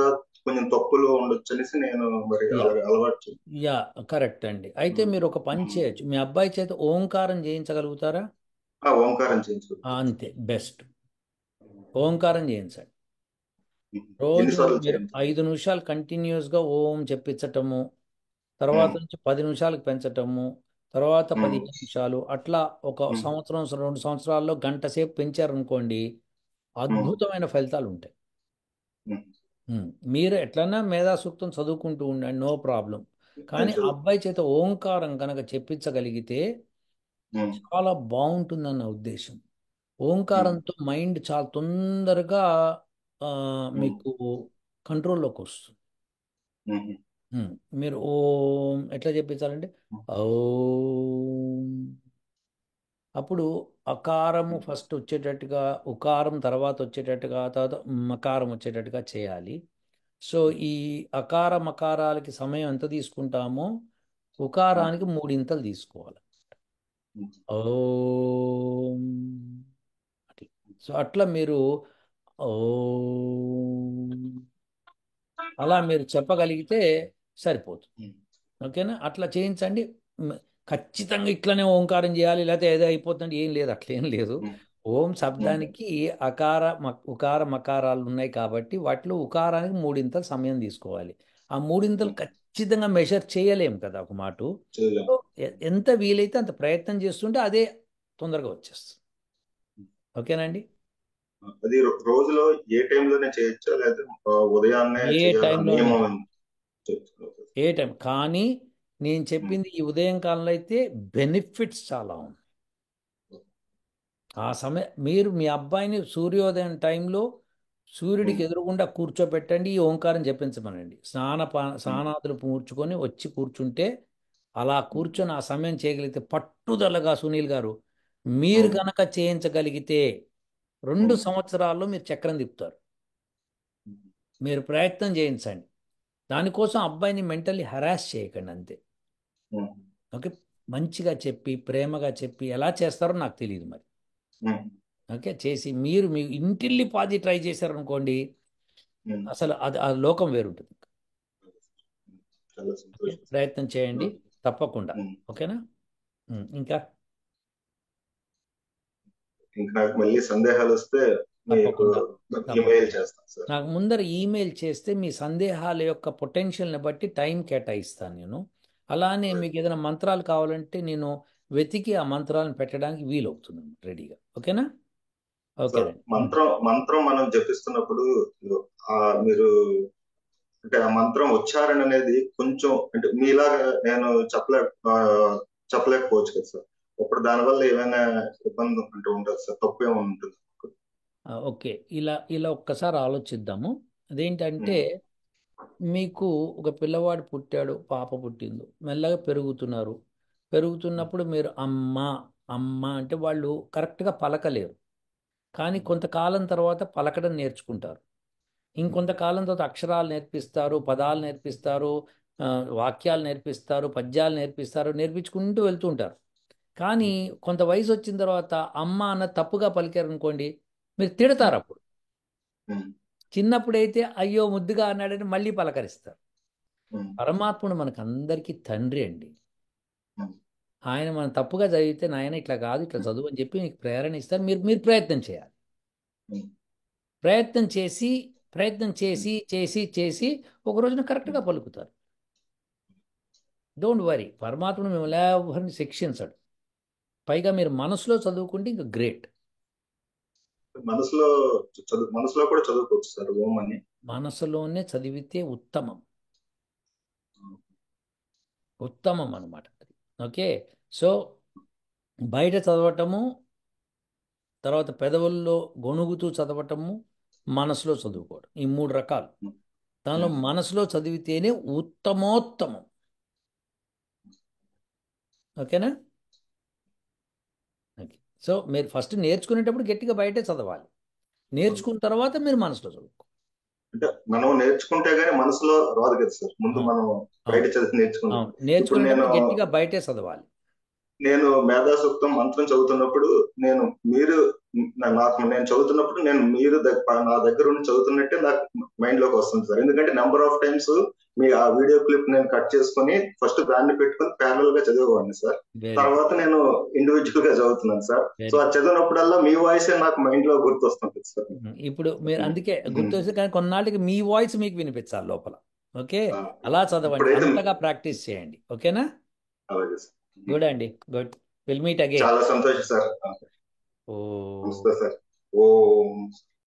కొంచెం తప్పులు ఉండొచ్చు అనేసి నేను మరి యా అలాగే అలవాటు యా కరెక్ట్ అండి. అయితే ఉమ్, మీరు ఒక పని ఉమ్. చేయొచ్చు, మీ అబ్బాయి చేత ఓంకారం చేయించగలుగుతారా? ఆ ఓంకారం చేయించుకుంటాను సార్. అంతే బెస్ట్. ఓంకారం చేయించండి. ఉమ్. రోజు ఎన్నిసార్లు మీరు చేయండి? 5 నిమిషాలు కంటిన్యూస్గా ఓం చెప్పించటము, తర్వాత ఉమ్, నుంచి 10 నిమిషాలకు పెంచటము, తర్వాత ఉమ్, 15 నిమిషాలు, అట్లా ఒక ఉమ్, సంవత్సరం 2 సంవత్సరాల్లో గంట సేపు పెంచారనుకోండి, ఉమ్, అద్భుతమైన ఫలితాలు ఉంటాయి. ఉమ్. ఉమ్. మీరు ఎట్లన్నా మేధా సూక్తం చదువుకుంటూ ఉండండి, నో ప్రాబ్లం. నేను కానీ చదువు అబ్బాయి చేత ఓంకారం కనుక చెప్పించగలిగితే ఉమ్, చాలా బాగుంటుందన్న ఉద్దేశం. ఉమ్, ఓంకారంతో మైండ్ చాలా తొందరగా ఆ, ఉమ్, మీకు కంట్రోల్లోకి వస్తుంది. ఉమ్, ఉమ్. మీరు ఓం ఎట్లా చెప్పించాలంటే ఓం, అప్పుడు అకారము ఉమ్, ఫస్ట్ వచ్చేటట్టుగా, ఉకారం తర్వాత వచ్చేటట్టుగా, తర్వాత మకారం వచ్చేటట్టుగా చేయాలి. సో ఈ అకార మకారాలకి సమయం ఎంత తీసుకుంటామో ఉమ్, ఉకారానికి మూడింతలు తీసుకోవాలి. ఉమ్, ఓం అట్లా. సో అట్లా మీరు ఓం అలా మీరు చెప్పగలిగితే సరిపోతుంది. ఉమ్. ఓకేనా? అట్లా చేయించండి. ఖచ్చితంగా ఇట్లనే ఓంకారం చేయాలి లేకపోతే ఏదో అయిపోతుంది ఏం లేదు, అట్లేం లేదు. ఉమ్, ఓం ఉమ్, శబ్దానికి అకార ఉకార మకారాలు ఉన్నాయి కాబట్టి వాటిలో ఉకారానికి మూడింతలు సమయం తీసుకోవాలి. ఆ మూడింతలు ఉమ్. ఖచ్చితంగా మెషర్ చేయలేం కదా ఒక మాట. చేయలేం. సో ఎంత వీలైతే అంత ప్రయత్నం చేస్తుంటే అదే తొందరగా వచ్చేస్తుంది. ఓకేనండి. అది రోజులో ఏ టైంలోనే చేయొచ్చా, లేదా ఉదయాన్నే ఏ చేయాలని టైంలో నియమం ఏమన్నా చేయొచ్చా? ఏ టైం కానీ నేను ఉమ్, చెప్పింది ఈ ఉదయం కాలంలో అయితే బెనిఫిట్స్ చాలా ఉన్నాయి. ఆ సమయం మీరు మీ అబ్బాయిని సూర్యోదయం టైంలో సూర్యుడికి ఉమ్, ఎదురుగుండా కూర్చోబెట్టండి, ఈ ఓంకారం జపించమనండి. ఉమ్, స్నానాదులు పూడ్చుకొని వచ్చి కూర్చుంటే అలా ఉమ్, కూర్చొని ఆ సమయం చేయగలిగితే పట్టుదలగా సునీల్ గారు మీరు ఉమ్, గనక చేయించగలిగితే 2 సంవత్సరాల్లో మీరు చక్రం తిప్పుతారు. ఉమ్, మీరు ప్రయత్నం చేయించండి. దానికోసం అబ్బాయిని మెంటల్లీ హరాస్ చేయకండి అంతే. ఉమ్, ఓకే. మంచిగా చెప్పి ప్రేమగా చెప్పి ఎలా చేస్తారో నాకు తెలియదు మరి. ఉమ్, ఓకే చేసి మీరు మీ ఇంటిల్లిపాది ట్రై చేశారనుకోండి, ఉమ్. అసలు అది ఆ లోకం వేరుంటుంది. చాలా ఓకే సంతోషం సార్. ప్రయత్నం చేయండి తప్పకుండా. ఉమ్. ఓకేనా. ఇంకా ఇంకా నాకు మళ్ళీ సందేహాలు వస్తే మీకు తప్పకుండా ఈమెయిల్ తప్పకుండా చేస్తాను సార్. నాకు ముందర ఈమెయిల్ చేస్తే మీ సందేహాల యొక్క పొటెన్షియల్ని బట్టి టైం కేటాయిస్తాను నేను. అలానే మీకు ఏదైనా మంత్రాలు కావాలంటే నేను వెతికి ఆ మంత్రాలను పెట్టడానికి వీలవుతుంది రెడీగా. ఓకేనా. సార్, ఓకేనండి. మంత్రం మంత్రం మనం జపిస్తున్నప్పుడు ఆ మీరు అంటే ఆ మంత్రం ఉచ్చారణ అనేది కొంచెం అంటే మీలాగా నేను చెప్పలేకపోవచ్చు కదా సార్. అప్పుడు దానివల్ల ఏమైనా ఇబ్బంది అంటే ఉంటుంది సార్, తప్పు ఏమైనా ఉంటుంది? ఓకే. ఇలా ఇలా ఒక్కసారి ఆలోచిద్దాము. అదేంటంటే ఉమ్, మీకు ఒక పిల్లవాడు పుట్టాడు, పాప పుట్టింది, మెల్లగా పెరుగుతున్నారు. పెరుగుతున్నప్పుడు మీరు అమ్మ అమ్మ అంటే వాళ్ళు కరెక్ట్గా పలకలేరు. కానీ కొంతకాలం తర్వాత పలకడం నేర్చుకుంటారు. ఇంకొంతకాలం తర్వాత అక్షరాలు నేర్పిస్తారు, పదాలు నేర్పిస్తారు, ఆ, వాక్యాలు నేర్పిస్తారు, పద్యాలు నేర్పిస్తారు, నేర్పించుకుంటూ వెళ్తూ ఉంటారు. కానీ కొంత వయసు వచ్చిన తర్వాత అమ్మ అన్న తప్పుగా పలికారు అనుకోండి, మీరు తిడతారు అప్పుడు. ఉమ్, చిన్నప్పుడైతే అయ్యో ముద్దుగా అన్నాడని మళ్ళీ పలకరిస్తారు. ఉమ్, పరమాత్ముడు మనకు అందరికీ తండ్రి అండి. ఉమ్, ఆయన మనం తప్పుగా చదివితే నాయన ఇట్లా కాదు ఇట్లా చదువు అని చెప్పి మీకు ప్రేరణ ఇస్తారు. మీరు మీరు ప్రయత్నం చేయాలి. ఉమ్, ప్రయత్నం చేసి ప్రయత్నం ఉమ్, చేసి చేసి చేసి ఒక రోజున కరెక్ట్గా ఉమ్. పలుకుతారు. డోంట్ వరీ, పరమాత్ముడు మిమ్మల్ని ఎవరిని శిక్షించడు. పైగా మీరు మనసులో చదువుకుంటే ఇంకా గ్రేట్. మనసులో మనసులో కూడా చదువుకోవచ్చు సార్ ఓం అని. మనసులోనే చదివితే ఉత్తమం. ఉత్తమం అనమాట. ఓకే. సో బయట చదవటము, తర్వాత పెదవుల్లో గొణుగుతూ చదవటము, మనసులో చదువుకోవడం, ఈ 3 రకాలు. ఉమ్, దానిలో ఉమ్. మనసులో చదివితేనే ఉత్తమోత్తమం. ఓకేనా. ఓకే. సో మీరు ఫస్ట్ నేర్చుకునేటప్పుడు గట్టిగా బయటే చదవాలి. నేర్చుకున్న తర్వాత మీరు మనసులో చదువుకో. అంటే మనం నేర్చుకుంటే గానీ మనసులో రాదు కదా సార్, ముందు అవును. మనం బయట అవును. చదివి నేర్చుకుందాం. అవును. ఇప్పుడు నేను నేర్చుకునేటప్పుడు గట్టిగా బయటే చదవాలి. నేను మేధాసూక్తం మంత్రం చదువుతున్నప్పుడు నేను మీరు నేను చదువుతున్నప్పుడు నేను నా దగ్గర ఉండి చదువుతున్నట్టే నాకు మైండ్ లోకి వస్తుంది సార్. ఎందుకంటే నెంబర్ ఆఫ్ టైమ్స్ మీ ఆ వీడియో క్లిప్ నేను కట్ చేసుకొని ఫస్ట్ దాన్ని పెట్టుకొని ప్యారల్ గా చదివేవాడిని సార్. Very good. తర్వాత నేను ఇండివిజువల్ గా చదువుతున్నాను సార్. సో వెరీ అది గుడ్. చదివినప్పుడల్లా మీ వాయిసే నాకు మైండ్ లో గుర్తొస్తుంది సార్. ఇప్పుడు మీరు అందుకే గుర్తొస్తే కానీ కొన్నాళ్ళకి మీ వాయిస్ మీకు వినిపించాలి లోపల. ఓకే. ఆ, అలా చదవండి, ఇప్పుడైతే అంతగా ప్రాక్టీస్ చేయండి. ఓకేనా. అలాగే సార్. గుడ్ అండి. గుడ్. Will meet again. చాలా సంతోషం సార్. ఓ నమస్తే సార్. ఓం